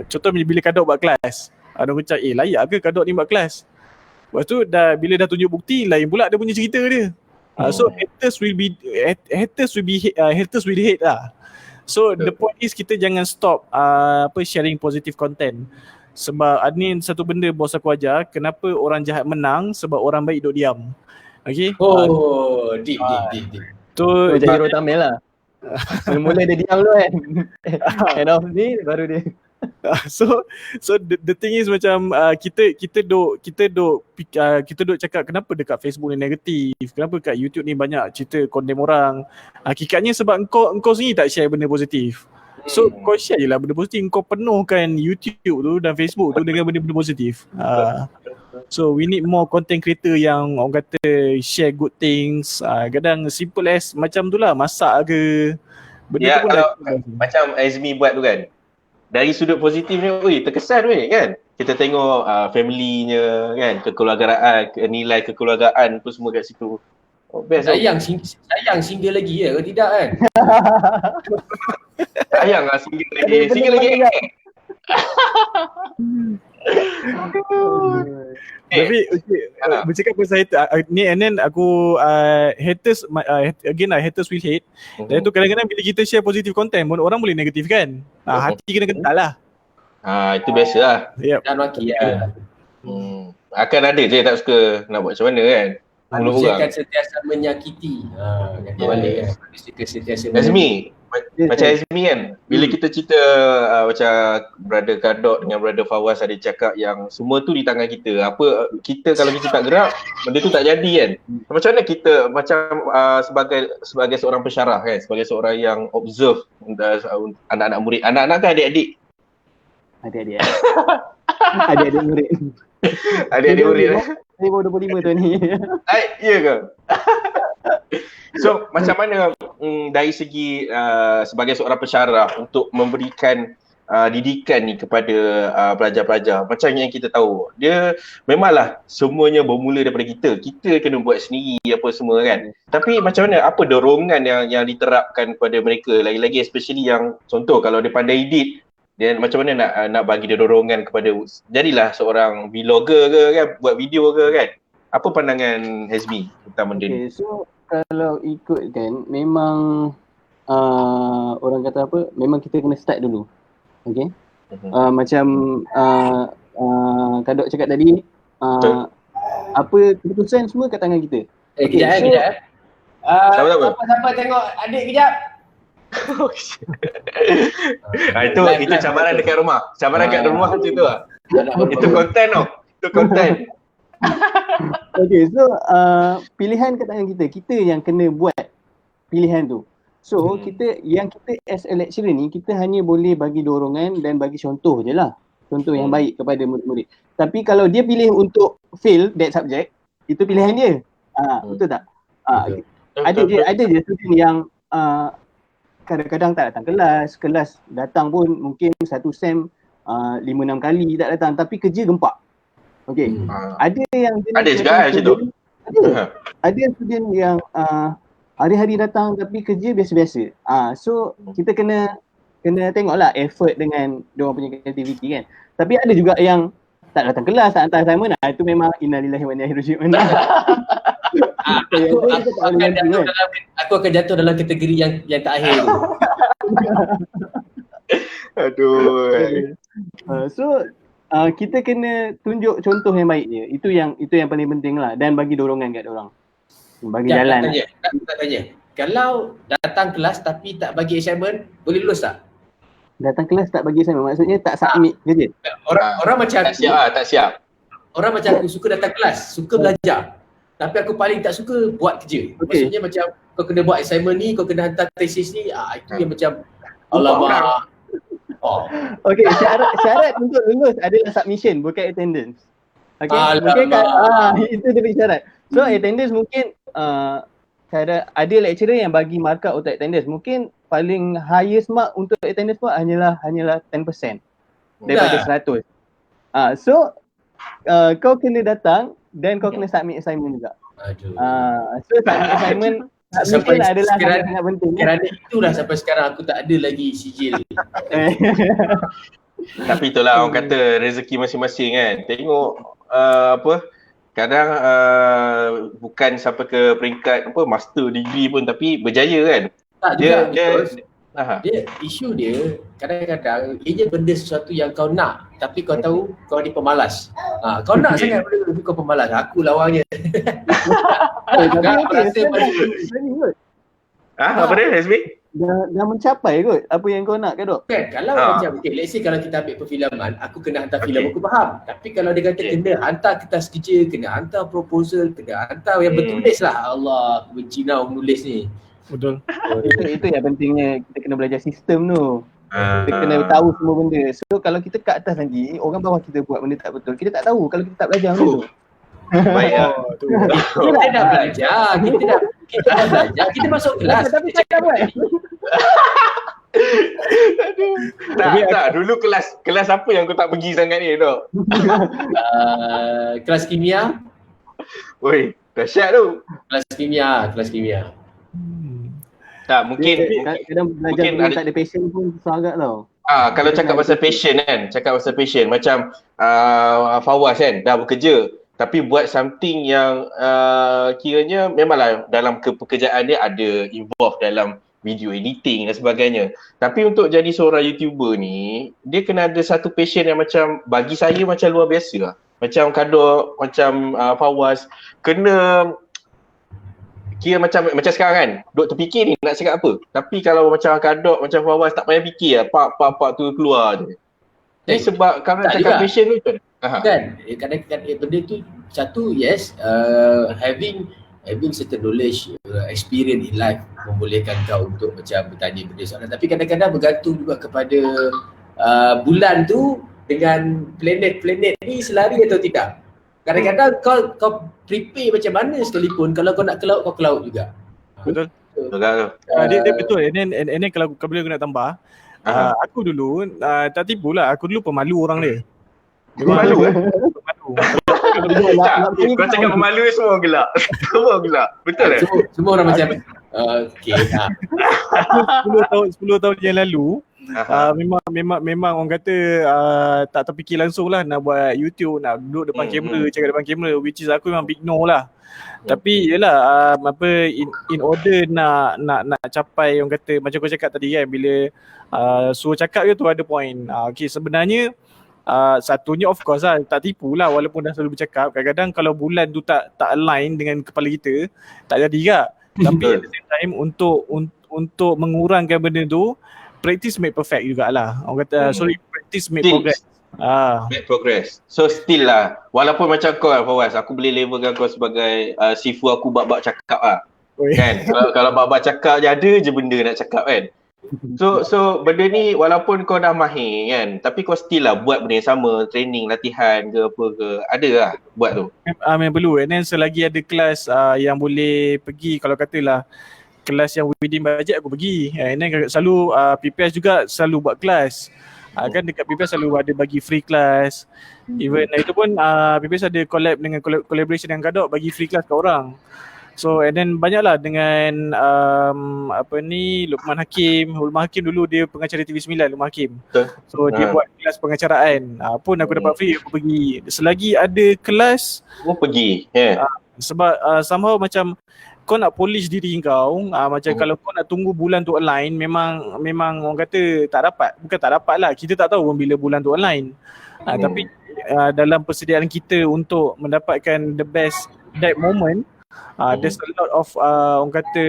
contoh bila Kadok buat kelas, ada orang cakap layak ke Kadok ni buat kelas. Lepas tu bila dah tunjuk bukti, lain pula dia punya cerita dia. So haters will hate lah. So the point is kita jangan stop sharing positive content. Sebab ni satu benda bos aku ajar, kenapa orang jahat menang, sebab orang baik duduk diam. Okay? Deep. Tu jadi Rotamel lah. Mula dia diam dulu kan. End of ni baru dia. So the thing is macam kita duk cakap kenapa dekat Facebook ni negatif, kenapa kat YouTube ni banyak cerita condemn orang. Hakikatnya sebab engkau sendiri tak share benda positif. So kau share je lah benda positif. Kau penuhkan YouTube tu dan Facebook tu dengan benda-benda positif. So we need more content creator yang orang kata share good things. Kadang simple as macam tu lah, masak ke. Benda Ya, tu pun kalau dah. macam Azmi buat tu kan, dari sudut positif ni, terkesan kan. Kita tengok family-nya kan, kekeluargaan, nilai kekeluargaan tu semua kat situ. Best tau. Sayang single lagi ya ke tidak kan? Sayang lah single lagi. Tapi bercakap pasal hater ni, and then aku haters again lah, haters will hate. Dan tu kadang-kadang bila kita share positive content pun orang boleh negatif kan. Hati kena kental lah. Itu biasa lah. Yep. Dan wakil ya. Akan ada je tak suka, nak buat macam mana kan. Manusia kan sentiasa menyakiti. Kata balik kan. Manusia kan sentiasa Azmi, macam Azmi kan, bila kita cerita macam brother Kadok dengan brother Fawaz ada cakap yang semua tu di tangan kita. Kita kalau kita tak gerak, benda tu tak jadi kan. Macam mana kita sebagai seorang pensyarah kan, sebagai seorang yang observe anak-anak murid, anak-anak kan adik-adik. Adik-adik murid. Adik-adik murid. Saya baru 25 tahun ni. Ya ke? So macam mana dari segi sebagai seorang pensyarah untuk memberikan didikan ni kepada pelajar-pelajar, macam yang kita tahu, dia memanglah semuanya bermula daripada kita kena buat sendiri apa semua kan. Tapi macam mana, apa dorongan yang diterapkan kepada mereka, lagi-lagi especially yang contoh kalau dia pandai edit, dan macam mana nak bagi dia dorongan kepada jadilah seorang vlogger ke kan, buat video ke kan. Apa pandangan Hazmi tentang benda ni? So kalau ikut kan, memang orang kata apa, memang kita kena start dulu. Okay. Macam Kadok cakap tadi, apa keputusan semua kat tangan kita. Kejap. Siapa tengok adik kejap. Itu cabaran dekat rumah. Cabaran kat rumah macam tu lah. Itu konten tau. Itu konten. Okay, so pilihan kat tangan kita. Kita yang kena buat pilihan tu. So kita as a lecturer ni, kita hanya boleh bagi dorongan dan bagi contoh je lah. Contoh yang baik kepada murid-murid. Tapi kalau dia pilih untuk fail that subject, itu pilihan dia. Betul tak? Ada je student yang kadang-kadang tak datang kelas datang pun mungkin satu sem 5-6 kali tak datang, tapi kerja gempak. Okay. Ada yang ada juga macam tu. Ada student yang hari-hari datang tapi kerja biasa-biasa. So kita kena tengoklah effort dengan diorang punya creativity kan. Tapi ada juga yang tak datang kelas, tak hantar assignment. Itu memang innalillahi wa inna ilaihi raji'un. Aku akan jatuh dalam kategori yang tak akhir tu. Aduh. So kita kena tunjuk contoh yang baik je. Itu yang paling penting lah, dan bagi dorongan kat orang. Bagi jalan. Tak tanya. Kalau datang kelas tapi tak bagi assignment, boleh lulus tak? Datang kelas tak bagi assignment maksudnya tak submit kerja. Orang macam tak siap. Orang macam aku suka datang kelas, suka belajar. Tapi aku paling tak suka buat kerja. Maksudnya macam kau kena buat assignment ni, kau kena hantar tesis ni, itu yang macam alamak. Okay, syarat untuk lulus adalah submission, bukan attendance. Okay, mungkin itu dia punya syarat. So attendance mungkin ada lecturer yang bagi markup untuk attendance. Mungkin paling highest mark untuk attendance pun hanyalah 10% daripada 100. So kau kena datang dan kau kena submit assignment juga. So submit assignment submission adalah sangat penting. Kerana itulah sampai sekarang aku tak ada lagi sijil. Tapi itulah orang kata rezeki masing-masing kan. Tengok kadang bukan sampai ke peringkat master degree pun tapi berjaya kan. Tak juga, dia isu dia kadang-kadang ia benda sesuatu yang kau nak tapi kau tahu kau ni pemalas. Kau nak sangat benda tapi kau pemalas. Aku lawangnya. Apa dia Hazmi? Dah mencapai kot apa yang kau nak kan, Dok? Kan kalau macam let's say kalau kita ambil perfilman, aku kena hantar filem, aku faham. Tapi kalau dia kata kena hantar kertas kerja, kena hantar proposal, kena hantar yang bertulis lah. Allah, aku benci now menulis ni. Betul. Itu yang pentingnya, kita kena belajar sistem tu. Kita kena tahu semua benda. So kalau kita kat atas lagi, orang bawah kita buat benda tak betul, kita tak tahu kalau kita tak belajar benda tu. Baik lah. Kita dah belajar, kita dah belajar, kita masuk kelas. Tapi saya tak buat. Tak, dulu kelas apa yang kau tak pergi sangat ni, Dok? Kelas kimia. Oi, dahsyat tu. Kelas kimia. Tak, mungkin Kadang belajar mungkin benda ada- tak ada passion pun susah agak tau. kalau cakap pasal passion macam Fawaz kan dah bekerja tapi buat something yang kiranya memanglah dalam pekerjaan dia ada involve dalam video editing dan sebagainya. Tapi untuk jadi seorang YouTuber ni, dia kena ada satu passion yang macam bagi saya macam luar biasa lah. Macam Kadok, macam Fawaz, kena kira macam sekarang kan, duk terfikir ni nak cakap apa. Tapi kalau macam Kadok, macam Fawaz tak payah fikir lah, pak tu keluar je. Ni sebab kalau nak tak cakap juga. passion tu kan. Kan, kadang-kadang benda tu satu, yes, having certain knowledge, experience in life membolehkan kau untuk macam bertanya benda soalan. Tapi kadang-kadang bergantung juga kepada bulan tu dengan planet ni selari atau tidak. Kadang-kadang kau prepare macam mana sekalipun, kalau kau nak ke laut, kau ke laut juga. Betul. Betul tu. Dia betul. And then kalau boleh aku nak tambah, aku dulu tak tipu lah, aku dulu pemalu orang dia. Pemalu Pemalu. Tak, kau cakap pemalu semua gelak. Semua gelak. Betul kan? Semua orang macam okey. 10 tahun yang lalu, memang orang kata tak terfikir langsung lah nak buat YouTube, nak duduk depan kamera, cakap depan kamera, which is aku memang big no lah. Tapi yelah, in order nak capai, orang kata macam kau cakap tadi kan, bila suruh cakap je tu ada point. Okay, sebenarnya satunya of course lah, tak tipu lah walaupun dah selalu bercakap, kadang-kadang kalau bulan tu tak align dengan kepala kita, tak jadi juga. Tapi at the same time, untuk mengurangkan benda tu, practice make perfect jugalah. Orang kata practice make progress. Make progress. So still lah, walaupun macam kau kan Fawaz, aku boleh labelkan kau sebagai sifu aku bab-bab cakap lah. Kan? Kalau bab-bab cakap je ada je benda nak cakap kan. So benda ni walaupun kau dah mahir kan, tapi kau still lah buat benda yang sama, training, latihan ke apa ke, ada lah buat tu. Memang perlu. And then selagi ada kelas yang boleh pergi, kalau katalah kelas yang within budget, aku pergi. And then selalu PPS juga selalu buat kelas. Kan dekat PPS selalu ada bagi free class. Even itu pun PPS ada collaboration dengan Kadok, bagi free class kat orang. So and then banyaklah dengan Luqman Hakim. Luqman Hakim dulu dia pengacara TV9, Luqman Hakim. So dia buat kelas pengacaraan. Pun aku dapat free, aku pergi. Selagi ada kelas, Aku pergi. Yeah. sebab somehow macam kau nak polish diri kau, macam kalau kau nak tunggu bulan tu align, memang orang kata tak dapat. Bukan tak dapat lah, kita tak tahu bila bulan tu align. Tapi dalam persediaan kita untuk mendapatkan the best that moment, there's a lot of orang kata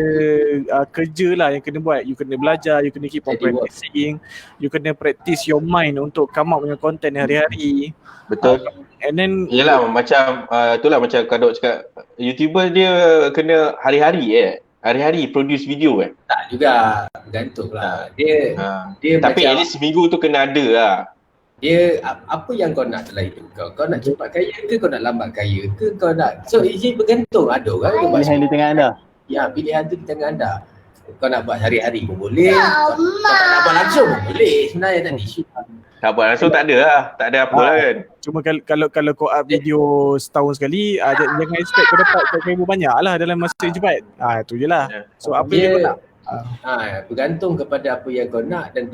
kerja lah yang kena buat. You kena belajar, you kena keep on practicing, you kena practice your mind untuk come up dengan content hari-hari. Betul. And then Yelah macam itulah macam Kadok cakap, YouTuber dia kena hari-hari hari-hari produce video kan. Tak juga, bergantung lah. Dia tapi macam, at least seminggu tu kena ada lah. dia apa yang kau nak dalam hidup kau? Kau nak cepat kaya ke, kau nak lambat kaya ke, kau nak, so ini bergantung. Ada orang yang buat Pilihan di tengah anda. Ya, pilihan tu di tangan anda. Kau nak buat hari-hari pun boleh, kau nak buat langsung pun boleh. Sebenarnya tak ada isu. Tak apa, langsung tak ada lah. Tak ada apa lah kan. cuma kalau kau up video setahun sekali, jangan expect kau dapat subscriber banyak lah dalam masa yang cepat. Tu je lah. So apa yang kau nak? Bergantung kepada apa yang kau nak dan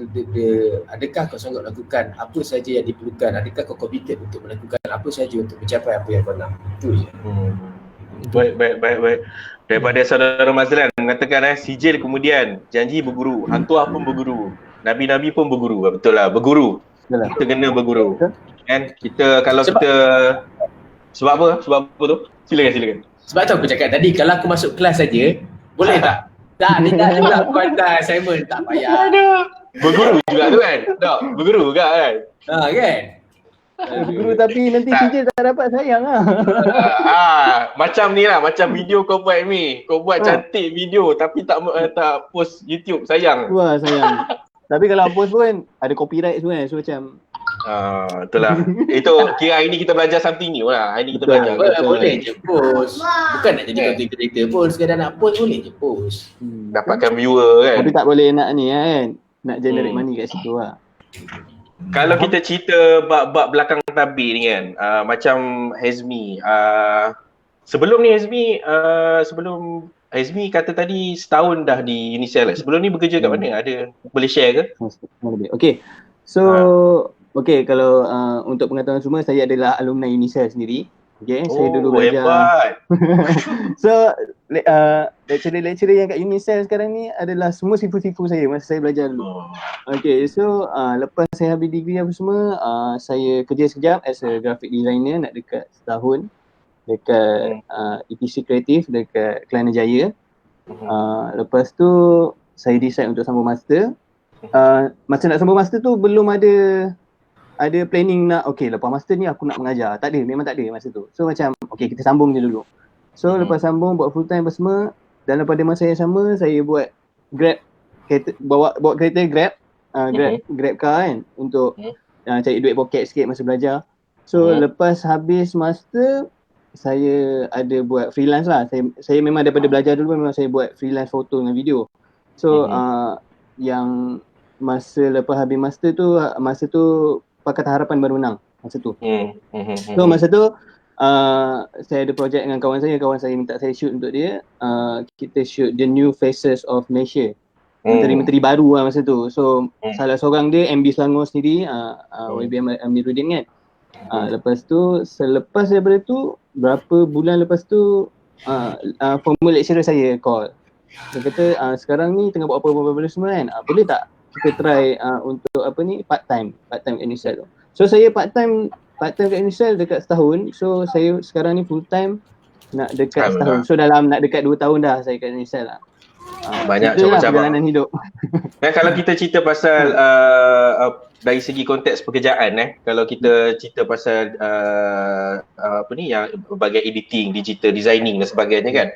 adakah kau sanggup lakukan apa saja yang diperlukan, adakah kau committed untuk melakukan apa saja untuk mencapai apa yang kau nak. Itu je. Baik. Daripada saudara Mazlan mengatakan sijil kemudian janji berguru, hantuah pun berguru, nabi-nabi pun berguru. Betul lah, berguru. Kita kena berguru. Kan kita kalau kita sebab apa tu? Silakan. Sebab tu aku cakap tadi, kalau aku masuk kelas saja, boleh tak? Tak, dia tak aku hantar assignment, tak payah. Berguru juga tu kan? Tak, berguru juga kan? Kan? Guru tapi nanti teacher tak dapat sayang lah. Macam ni lah, macam video kau buat ni. Kau buat cantik video tapi tak post YouTube, sayang. Wah sayang. Tapi kalau post pun ada copyright semua kan. So macam Itulah. Itu kira hari ni kita belajar something new lah. Hari ni kita Betul. belajar. Betul. Boleh je post. Bukan nak jadi content creator pun, sekadar nak post boleh je post. Dapatkan viewer kan. Tapi tak boleh nak ni kan. Nak generate money kat situ lah. Kalau kita cerita bab belakang tabir ni kan, macam Hazmi, sebelum ni Hazmi kata tadi setahun dah di Unicell. Sebelum ni bekerja kat mana? Ada boleh share ke? Okay. So, okay, kalau untuk pengetahuan semua, saya adalah alumni Unicell sendiri. Okay, saya dulu belajar. Hebat. So, lecturer yang kat Unicell sekarang ni adalah semua sifu-sifu saya masa saya belajar dulu. Okay, so lepas saya habis degree apa semua, saya kerja sekejap as a graphic designer nak dekat setahun dekat ETC Kreatif dekat Kelana Jaya. Lepas tu saya decide untuk sambung master. Masa nak sambung master tu belum ada planning nak lepas master ni aku nak mengajar. Tak ada, memang tak ada masa tu. So macam kita sambung je dulu. So lepas sambung buat full time apa semua, dalam pada masa yang sama saya buat Grab, bawa kereta Grab, Grab car kan untuk cari duit poket sikit masa belajar. So lepas habis master saya ada buat freelance lah. Saya memang daripada belajar dulu memang saya buat freelance foto dengan video. So yang masa lepas habis master tu Pakatan Harapan baru menang masa tu. So masa tu saya ada projek dengan kawan saya minta saya shoot untuk dia. Kita shoot The New Faces of Malaysia. Menteri-menteri baru lah masa tu. So salah seorang dia MB Selangor sendiri, YB Amiruddin kan. Lepas tu selepas daripada tu berapa bulan lepas tu former lecturer saya call. Dia kata sekarang ni tengah buat apa-apa semua kan. Boleh tak kita try untuk part time kat Unicell tu. So saya part time kat Unicell dekat setahun. So saya sekarang ni full time nak dekat setahun. So dalam nak dekat 2 tahun dah saya kat Unicell lah. Banyak macam perjalanan hidup. Dan kalau kita cerita pasal dari segi konteks pekerjaan kalau kita cerita pasal yang berbagai editing, digital designing dan sebagainya kan.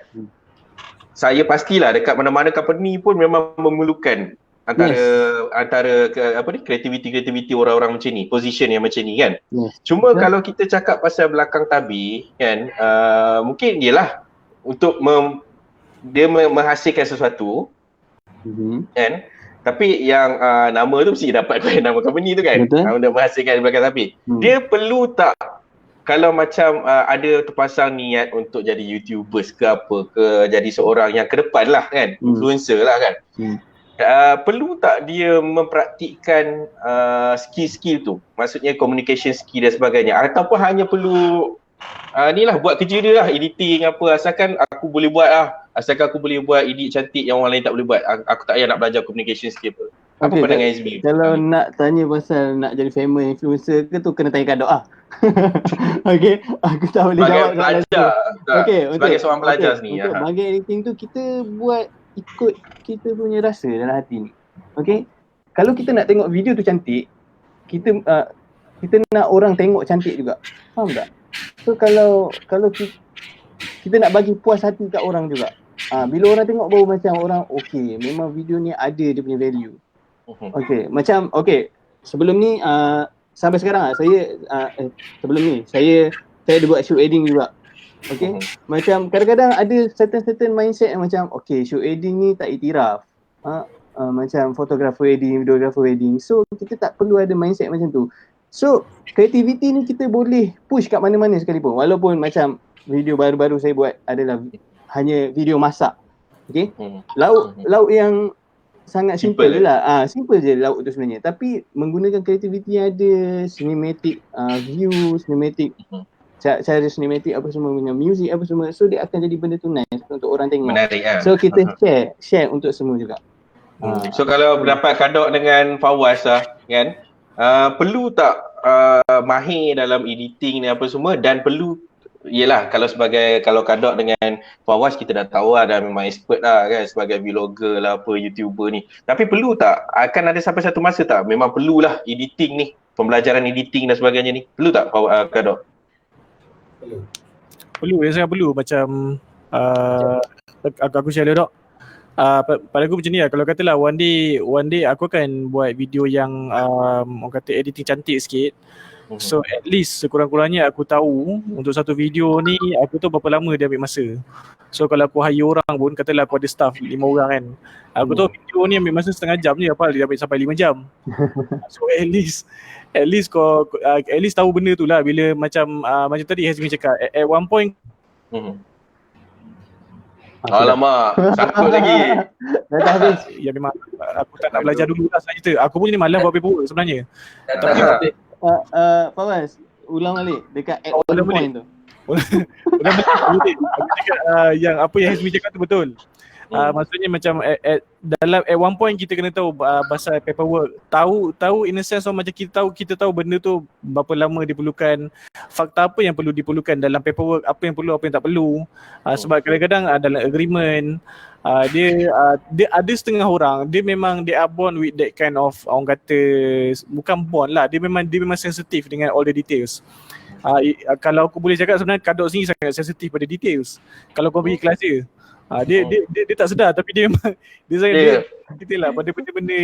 Saya pastilah dekat mana-mana company pun memang memerlukan antara kreativiti orang-orang macam ni, position yang macam ni kan. Cuma kalau kita cakap pasal belakang tabir kan, mungkin ialah untuk dia menghasilkan sesuatu kan. Tapi yang nama tu mesti dapat nama company tu kan. Untuk menghasilkan belakang tabir. Dia perlu tak kalau macam ada terpasang niat untuk jadi YouTubers ke apa ke, jadi seorang yang ke depan lah kan, influencer lah kan. Perlu tak dia mempraktikkan skill-skill tu? Maksudnya communication skill dan sebagainya, ataupun hanya perlu ni lah buat kerja dia lah, editing apa, asalkan aku boleh buat edit cantik yang orang lain tak boleh buat, aku tak payah nak belajar communication skill apa. Apa pandangan Azmi? Kalau nak tanya pasal nak jadi famous influencer ke tu kena tanya Kadok lah. Okay, aku tak boleh jawab soalan tu. Sebagai seorang pelajar ni. Untuk bahagian editing tu kita buat ikut kita punya rasa dalam hati ni. Okay, kalau kita nak tengok video tu cantik, kita nak orang tengok cantik juga. Faham tak? So kalau kita nak bagi puas hati kat orang juga. Bila orang tengok baru macam orang memang video ni ada dia punya value. Macam sebelum ni sampai sekarang sebelum ni saya ada buat shoot wedding juga. Macam kadang-kadang ada certain mindset yang macam shoot wedding ni tak iktiraf. Macam fotografer wedding, videografer wedding. So kita tak perlu ada mindset macam tu. So creativity ni kita boleh push kat mana-mana sekalipun. Walaupun macam video baru-baru saya buat adalah hanya video masak. Lauk yang sangat simple je lah. Simple je lauk tu sebenarnya. Tapi menggunakan kreativiti yang ada cinematic view, cinematic cara cinematic apa semua, dengan music apa semua. So dia akan jadi benda tu nice untuk orang tengok. Menarik lah. So kita share untuk semua juga. So kalau dapat Kadok dengan Fawaz lah kan, perlu tak mahir dalam editing ni apa semua, dan perlu kalau Kadok dengan Fawaz kita dah tahu lah, dah memang expert lah kan sebagai vlogger lah apa, YouTuber ni. Tapi perlu tak, akan ada sampai satu masa tak memang perlulah editing ni, pembelajaran editing dan sebagainya ni, perlu tak Kadok? Perlu, yang sangat perlu. Macam aku share Dok. pada aku macam ni lah, kalau katalah one day aku akan buat video yang orang kata editing cantik sikit. So at least sekurang-kurangnya aku tahu untuk satu video ni aku tahu berapa lama dia ambil masa. So kalau aku hire orang pun, katalah aku ada staff 5 orang kan, aku tahu video ni ambil masa setengah jam ni, apa dia ambil sampai 5 jam. So at least kau at least tahu benda tu lah. Bila macam tadi Hazmi cakap, at one point alamak, sangkut lagi. Dah habis. ya memang aku tak nak belajar dulu lah selanjutnya. Aku pun ni malas buat paperwork sebenarnya. Tapi Fawaz, ulang balik dekat at Oh, one ulang point tu. Udah betul. Aku cakap yang apa yang Hazmi cakap tu betul. Maksudnya macam dalam at one point kita kena tahu pasal paperwork. Tahu in a sense macam kita tahu benda tu berapa lama diperlukan, fakta apa yang perlu diperlukan dalam paperwork, apa yang perlu, apa yang tak perlu. Sebab kadang-kadang dalam agreement dia ada setengah orang dia memang they are born with that kind of, orang kata bukan born lah, dia memang sensitif dengan all the details. Kalau aku boleh cakap, sebenarnya Kadok sini sangat sensitif pada details. Kalau kau pergi kelas dia tak sedar, tapi dia memang dia sangat detail lah pada benda-benda.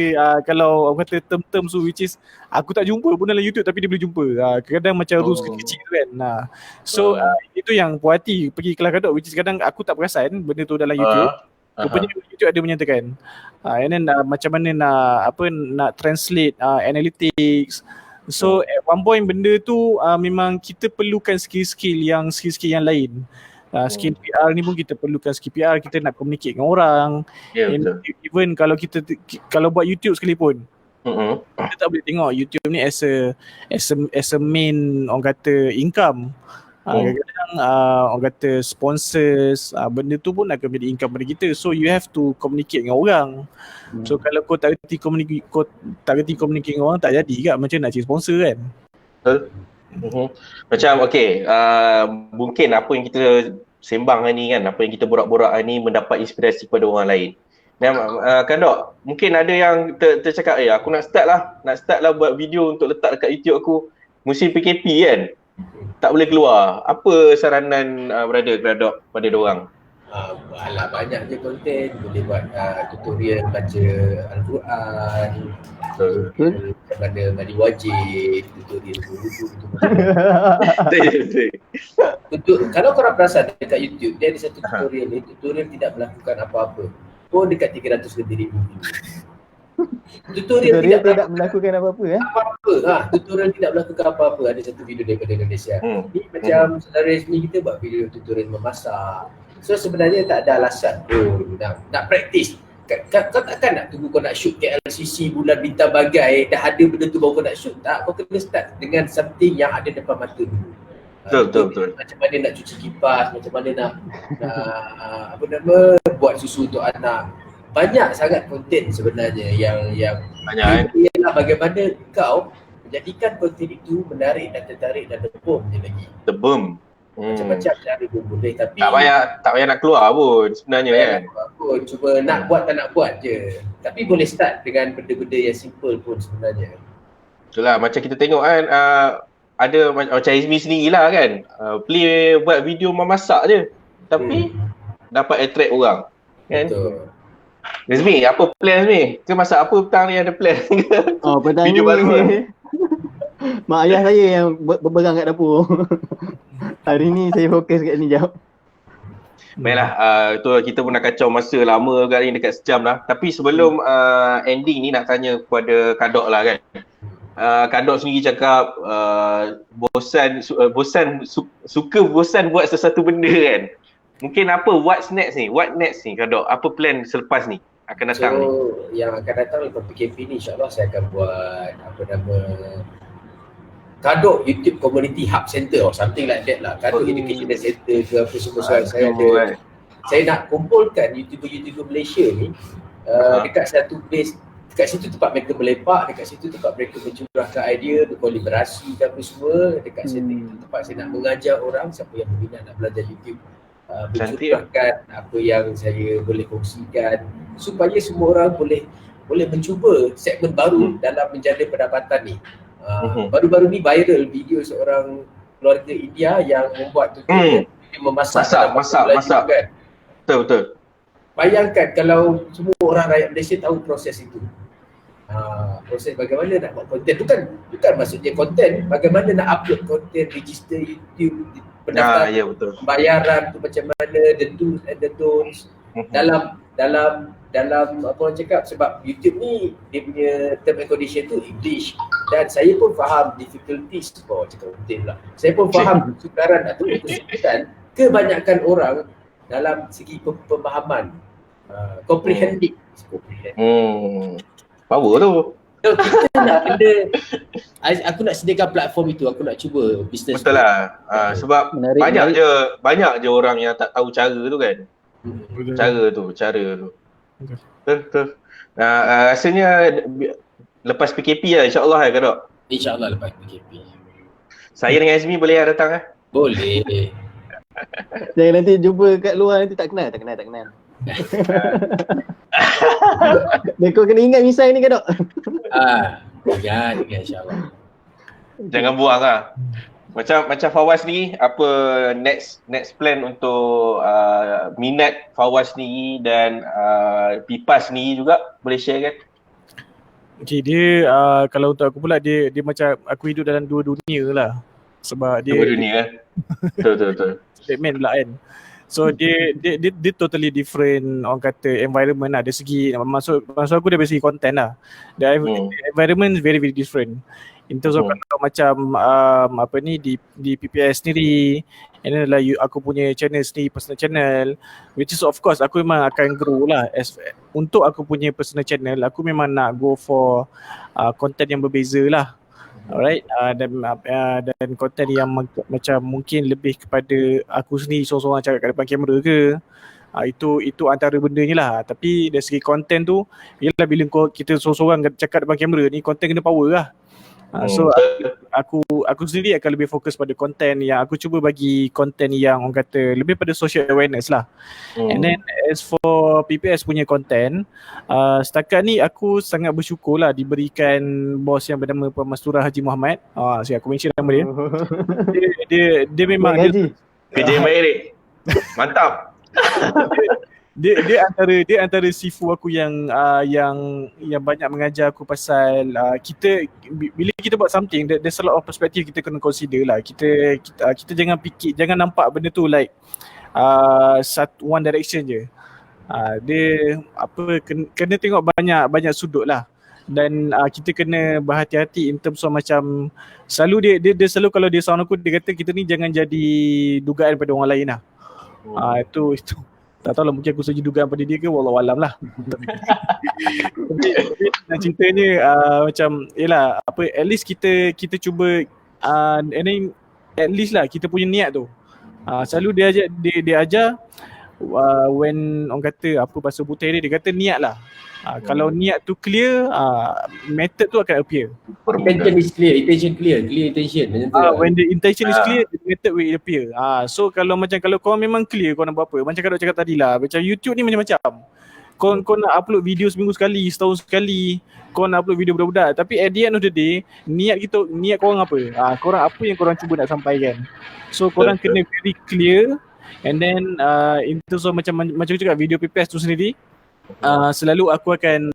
Kalau orang kata term-term tu, which is aku tak jumpa pun dalam YouTube, tapi dia boleh jumpa. Kadang macam rules kecil tu kan. So itu yang puas hati pergi kelas Kadok, which is kadang aku tak perasan benda tu dalam YouTube. Rupanya YouTube ada menyatakan. And then macam mana nak translate analytics. So at one point benda tu memang kita perlukan skill-skill yang lain. Skill PR ni pun kita perlukan skill PR, kita nak communicate dengan orang. Even kalau buat YouTube sekalipun, kita tak boleh tengok YouTube ni as a main, orang kata, income. Kadang-kadang orang kata sponsors, benda tu pun akan menjadi income pada kita. So you have to communicate dengan orang. So kalau kau tak reti communicate dengan orang, tak jadi kan, macam nak cari sponsor kan. Betul. Macam mungkin apa yang kita sembang hari ni kan, apa yang kita borak-borak hari ni mendapat inspirasi kepada orang lain. Dan Kadok, mungkin ada yang tercakap, aku nak start lah buat video untuk letak dekat YouTube aku. Musim PKP kan, tak boleh keluar. Apa saranan brother Kadok pada diorang? Banyak je konten, boleh buat tutorial baca Al-Quran, tutorial macam mana mandi wajib, tutorial wuduk. Kalau korang perasan dekat YouTube, dia ada satu tutorial ni, tutorial tidak melakukan apa-apa. Pun dekat 300 lebih ribu. Tutorial tidak melakukan apa-apa. Tutorial tidak melakukan apa-apa. Ada satu video daripada Indonesia. Ni macam saudara Hazmi kita buat video tutorial memasak. So sebenarnya tak ada alasan pun nak praktis. Kau takkan nak tunggu kau nak shoot KLCC bulan bintang bagai, dah ada benda tu baru kau nak shoot. Tak, kau kena start dengan something yang ada depan mata dulu. Betul. Macam mana nak cuci kipas, macam mana nak buat susu untuk anak. Banyak sangat konten sebenarnya yang banyak ialah bagaimana kau menjadikan konten itu menarik dan tertarik dan tebum je lagi. Macam-macam cara pun boleh, tapi tak payah nak keluar pun sebenarnya kan. Cuba nak buat tak nak buat je. Tapi boleh start dengan benda-benda yang simple pun sebenarnya. Itulah macam kita tengok kan, ada macam Hazmi sendiri lah kan, play buat video memasak je tapi dapat attract orang kan. Betul. Hazmi, apa plan Hazmi? Ke masak apa petang ni, ada plan ke? Petang video ni baru mak ayah saya yang berperang kat dapur. Hari ni saya fokus kat ni jap. Baiklah, tu kita pun dah kacau masa lama kat ni, dekat sejam lah. Tapi sebelum ending ni nak tanya kepada Kadok lah kan. Kadok sendiri cakap suka bosan buat sesuatu benda kan. Mungkin what's next ni Kadok? Apa plan selepas ni akan datang ni? Yang akan datang lepas PKP ni, insyaAllah saya akan buat Kadok YouTube Community Hub Center or something like that lah. Kadok Education Center ke apa semua. Saya nak kumpulkan YouTuber Malaysia ni dekat satu place. Dekat situ tempat mereka melepak, dekat situ tempat mereka mencurahkan idea, berkolaborasi ke apa semua. Dekat situ tempat saya nak mengajar orang, siapa yang berminat nak belajar YouTube, mencurahkan apa yang saya boleh kongsikan supaya semua orang boleh mencuba segmen baru dalam menjana pendapatan ni. Baru-baru ni viral video seorang keluarga India yang membuat tutorial memasak. Masak kan. Betul. bayangkan kalau semua orang rakyat Malaysia tahu proses itu. Proses bagaimana nak buat konten, bukan maksudnya konten, bagaimana nak upload konten, register YouTube, pendaftaran, Ya betul. pembayaran tu macam mana, the do's and the don'ts. Dalam apa orang cakap, sebab YouTube ni dia punya term and condition tu English, dan saya pun faham difficulties, cakap betul lah, saya pun faham kesukaran atau kesulitan kebanyakan orang dalam segi pemahaman, comprehending. Power tu. So, kita nak benda, aku nak sediakan platform itu, aku nak cuba bisnes. Betul lah. Sebab Menarik, banyak je orang yang tak tahu cara tu kan. Cara tu. Betul. Rasanya lepas PKP lah insya-Allah kan Dok. InsyaAllah lepas PKP. Saya dengan Azmi boleh datang lah. Boleh. Jangan nanti jumpa kat luar nanti tak kenal. Dekor kena ingat misai ni kan Dok? Ingat insyaAllah. Jangan buang lah. Macam Fawaz ni, apa next plan untuk minat Fawaz ni dan Pipas ni juga boleh share kan? Okay, dia kalau untuk aku pula dia macam aku hidup dalam dua dunia lah. Sebab dia Dua dunia. Betul. Batman pula kan. So dia totally different orang kata environment lah. Dari segi maksud aku dari segi content lah. The environment is very very different. In terms of kalau macam di PPS sendiri, and then aku punya channel sendiri, personal channel, which is of course aku memang akan grow lah. Untuk aku punya personal channel, aku memang nak go for content yang berbeza lah. Alright, dan konten yang macam mungkin lebih kepada aku sendiri seorang-seorang cakap kat depan kamera ke, itu antara bendanya lah. Tapi dari segi konten tu, ialah bila kita seorang-seorang cakap depan kamera ni, konten kena power lah. So aku sendiri akan lebih fokus pada konten yang aku cuba bagi konten yang orang kata lebih pada social awareness lah. And then as for PPS punya konten, setakat ni aku sangat bersyukur lah diberikan bos yang bernama Puan Masturah Haji Muhammad. Aku mention nama dia. Dia memang kerja yang baik ni. Mantap. Dia antara sifu aku yang banyak mengajar aku pasal kita bila kita buat something, there's a lot of perspective kita kena consider lah. Kita jangan fikir, jangan nampak benda tu like one direction je. Dia kena tengok banyak sudut lah. Dan kita kena berhati-hati in terms of macam selalu dia selalu kalau dia sound aku, dia kata kita ni jangan jadi dugaan pada orang lain lah. Itu tak tahu lah, mungkin aku saja dugaan pada dia ke, wallahualam lah. Tapi ceritanya macam yelah, at least kita cuba and then at least lah kita punya niat tu. Selalu dia ajar when orang kata apa bahasa putih dia kata niat lah. Kalau niat tu clear, method tu akan appear. Intention is clear, clear intention. When the intention is clear, the method will appear. So kalau kau memang clear kau nak buat apa, macam kau cakap tadi lah, macam YouTube ni macam-macam. Kau nak upload video seminggu sekali, setahun sekali, kau nak upload video budak-budak, tapi at the end of the day, niat korang apa? Korang apa yang korang cuba nak sampaikan. So korang kena very clear. And then in terms of macam aku cakap video PPS tu sendiri, selalu aku akan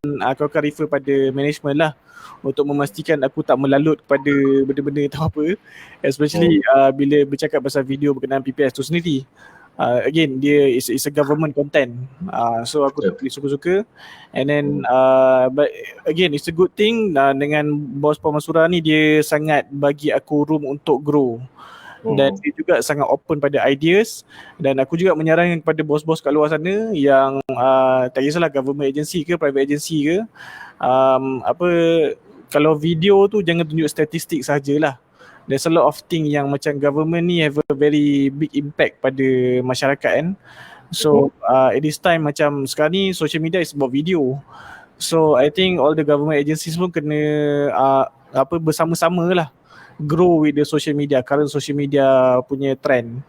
refer pada management lah untuk memastikan aku tak melalut kepada benda-benda tak apa, especially bila bercakap pasal video berkenaan PPS tu sendiri. Again, dia is a government content, so aku suka-suka. And then but again, it's a good thing dengan bos Puan Masturah ni, dia sangat bagi aku room untuk grow. Dan dia juga sangat open pada ideas. Dan aku juga menyarankan kepada bos-bos kat luar sana yang tak kisahlah government agency ke private agency ke, kalau video tu jangan tunjuk statistik sajalah. There's a lot of thing yang macam government ni have a very big impact pada masyarakat kan. So at this time macam sekarang ni social media is about video. So I think all the government agencies pun kena bersama-sama lah grow with the social media, current social media punya trend.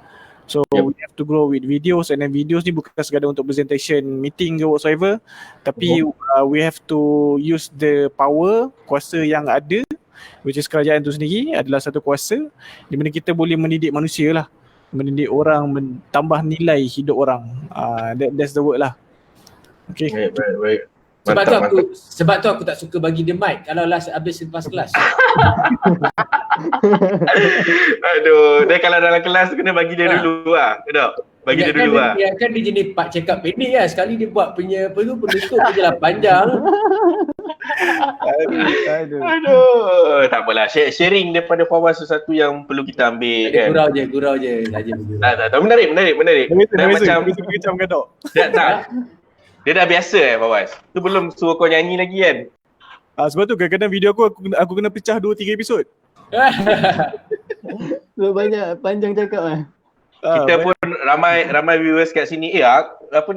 So we have to grow with videos, and then videos ni bukan sekadar untuk presentation, meeting ke whatsoever, tapi we have to use the power, kuasa yang ada, which is kerajaan tu sendiri adalah satu kuasa di mana kita boleh mendidik manusia lah, mendidik orang, tambah nilai hidup orang. That's the word lah. Okay. Baik. Sebab tu aku tak suka bagi dia mic kalau habis lepas kelas. Aduh, dia kalau dalam kelas tu kena bagi dia dulu lah. Kedok. Bagi dia dulu lah. Dia kan dia jenis part check up pendek lah. Sekali dia buat punya penutup dia lah panjang. Aduh. Tak apalah. Sharing daripada Fawaz sesuatu yang perlu kita ambil kan. Gurau je. Tak. Menarik. Dah Macam macam Kadok. tak. Dia dah biasa Fawaz. Tu belum suruh kau nyanyi lagi kan. Sebab tu kadang-kadang video aku kena pecah 2-3 episod. So banyak panjang cakap lah. Kita pun ramai viewers kat sini.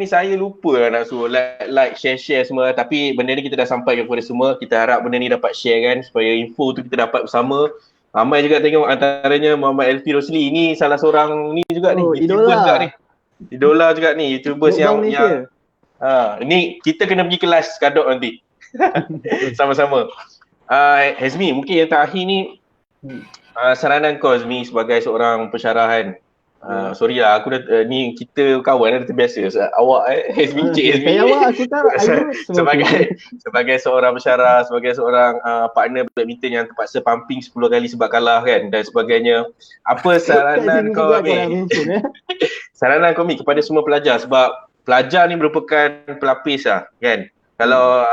Saya lupa lah nak suruh like, share semua. Tapi benda ni kita dah sampaikan kepada semua. Kita harap benda ni dapat share kan. Supaya info tu kita dapat bersama. Ramai juga tengok antaranya Muhammad Elfi Rosli. Ni salah seorang ni juga ni. YouTuber juga ni. Idola juga ni. YouTubers yang ni kita kena pergi kelas Kadok nanti. Sama-sama. Hazmi, mungkin yang terakhir ni saranan kau Hazmi sebagai seorang pensyarah kan. Sorry lah, aku dah ni kita kawan dah terbiasa. Awak Hazmi, Cik Hazmi. Awak aku tahu sebagai seorang pensyarah, sebagai seorang partner badminton yang terpaksa pumping 10 kali sebab kalah kan dan sebagainya. Apa saranan kau ni? Saranan kau ni kepada semua pelajar sebab pelajar ni merupakan pelapis lah kan. Kalau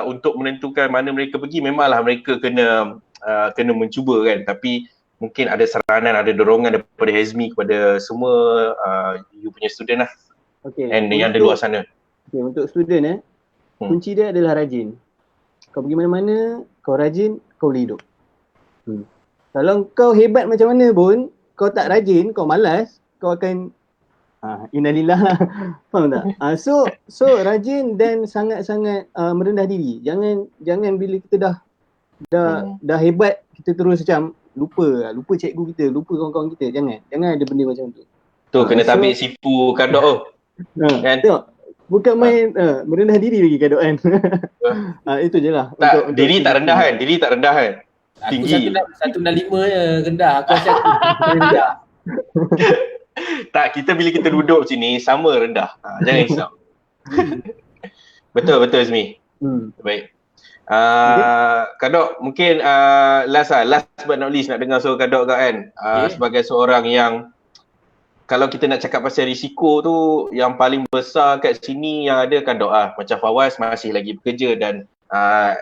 untuk menentukan mana mereka pergi memanglah mereka kena mencuba kan, tapi mungkin ada saranan, ada dorongan daripada Hazmi kepada semua you punya student lah. Okay. And yang di luar sana. Okay, untuk student kunci dia adalah rajin. Kau pergi mana-mana, kau rajin, kau boleh hidup. Kalau kau hebat macam mana pun, kau tak rajin, kau malas, kau akan innalillah. Faham tak? So rajin dan sangat-sangat merendah diri. Jangan bila kita dah hebat kita terus macam lupa cikgu kita, lupa kawan-kawan kita. Jangan ada benda macam tu. Tu kena tabik sipu Kadok kan. Tengok. Bukan main merendah diri lagi Kadok kan. Itu je lah. Tak, diri tak rendah kan. Tinggi. Aku 165 je rendah. Aku rasa aku rendah. Tak, bila kita duduk sini sama rendah. Jangan risau. Betul Azmi. Baik. Kadok mungkin last but not least nak dengar suara Kadok kan. Sebagai seorang yang kalau kita nak cakap pasal risiko tu yang paling besar kat sini yang ada Kadok macam Fawaz masih lagi bekerja dan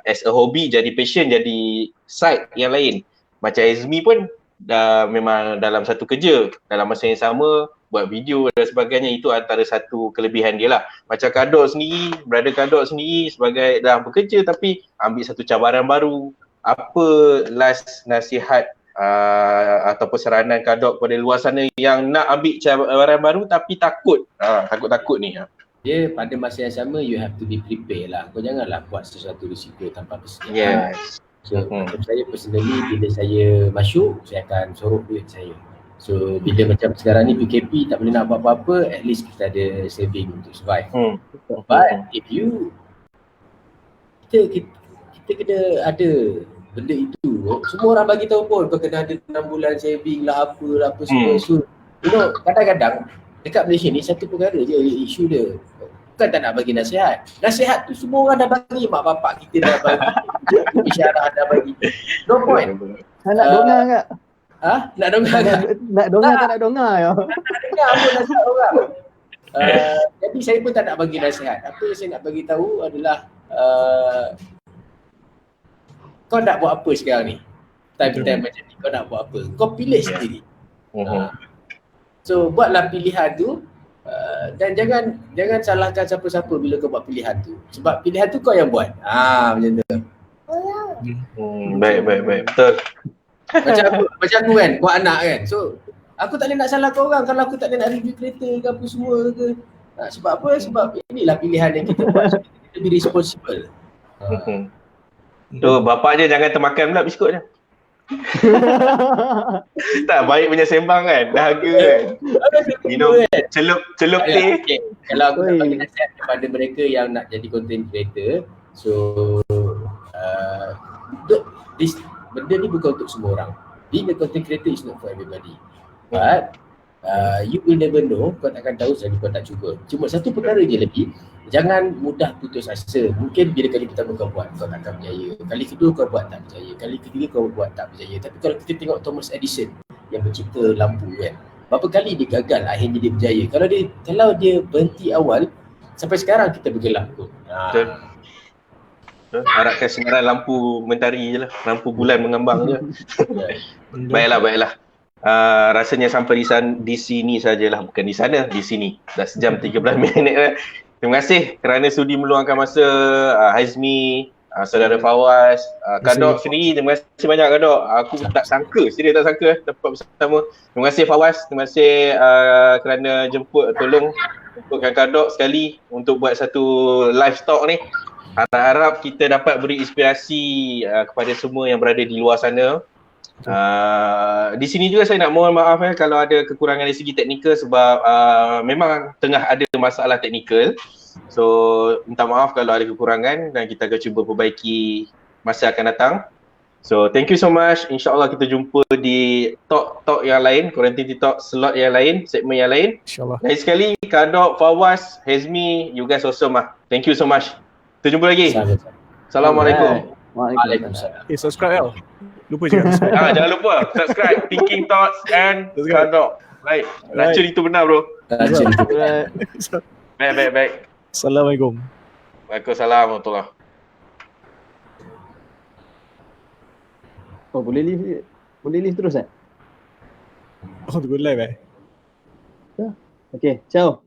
as a hobby jadi passion, jadi side yang lain. Macam Azmi pun dah memang dalam satu kerja dalam masa yang sama buat video dan sebagainya. Itu antara satu kelebihan dia lah. Macam Kadok sendiri, brother Kadok sendiri sebagai dah bekerja tapi ambil satu cabaran baru. Apa last nasihat ataupun saranan Kadok kepada luar sana yang nak ambil cabaran baru tapi takut ni? Dia pada masa yang sama you have to be prepared lah. Kau janganlah buat sesuatu risiko tanpa persediaan. Yes. So macam saya personally bila saya masuk saya akan sorok duit saya. So bila macam sekarang ni PKP tak boleh nak buat apa-apa, at least kita ada saving untuk survive. But if you kita kena ada benda itu. Semua orang bagi tahu pun kau kena ada 6 bulan saving lah apa semua. So kadang-kadang dekat Malaysia ni satu perkara je isu dia. Bukan tak nak bagi nasihat. Nasihat tu semua orang dah bagi, mak bapak kita dah bagi, pensyarah dah bagi. No point. Nak dongah tak? Nak dongah tak? Nak dongah tak nak dongah ya? Nak dengar apa nasihat orang. Jadi saya pun tak nak bagi nasihat. Apa yang saya nak bagi tahu adalah kau nak buat apa sekarang ni? Time macam ni kau nak buat apa? Kau pilih sendiri. So buatlah pilihan tu. Dan jangan salahkan siapa-siapa bila kau buat pilihan tu. Sebab pilihan tu kau yang buat. Macam tu. Baik. Betul. Macam aku kan, buat anak kan. So aku tak boleh nak salahkan orang kalau aku tak boleh nak review kereta ke apa semua ke. Sebab apa? Sebab inilah pilihan yang kita buat. So kita be responsible. Tu bapak je jangan termakan pula biskut je. Tak, baik punya sembang kan, dahaga kan. Minum celup teh. Kalau aku nak bagi nasihat kepada mereka yang nak jadi content creator, so benda ni bukan untuk semua orang. Being a content creator is not for everybody. But You will never know, kau takkan tahu selagi kau tak cuba. Cuma satu perkara je lagi, jangan mudah putus asa. Mungkin bila kali pertama kau buat, kau takkan berjaya. Kali kedua kau buat tak berjaya. Kali ketiga kau buat tak berjaya. Tapi kalau kita tengok Thomas Edison yang mencipta lampu kan, berapa kali dia gagal, akhirnya dia berjaya. Kalau dia berhenti awal, sampai sekarang kita bergerak kot. Betul. Harapkan sinaran lampu mentari je lah, lampu bulan mengambang je. Baiklah. Rasanya sampai di sini sajalah, bukan di sana, di sini. Dah sejam 13 minit dah. Terima kasih kerana sudi meluangkan masa Hazmi, saudara Fawaz, Kadok sendiri. Terima kasih banyak Kadok. Aku tak sangka dapat bersama. Terima kasih Fawaz, terima kasih kerana tolong jemputkan Kadok sekali untuk buat satu live talk ni. Harap kita dapat beri inspirasi kepada semua yang berada di luar sana. Di sini juga saya nak mohon maaf kalau ada kekurangan dari segi teknikal sebab memang tengah ada masalah teknikal. So minta maaf kalau ada kekurangan dan kita akan cuba perbaiki masa akan datang. So thank you so much. InsyaAllah kita jumpa di talk yang lain, Quarantine Talk slot yang lain, segmen yang lain. InsyaAllah. Lagi sekali Kadok, Fawaz, Hazmi, you guys awesome lah. Thank you so much. Kita jumpa lagi. Assalamualaikum. Waalaikumsalam. Subscribe tau. Lupa cakap subscribe. Jangan lupa subscribe Thinking Thoughts and Kadok. Baik. Racun itu benar bro. Baik. Assalamualaikum. Waalaikumsalam warahmatullahi. Oh, boleh leave terus Oh, tu live Okay, ciao.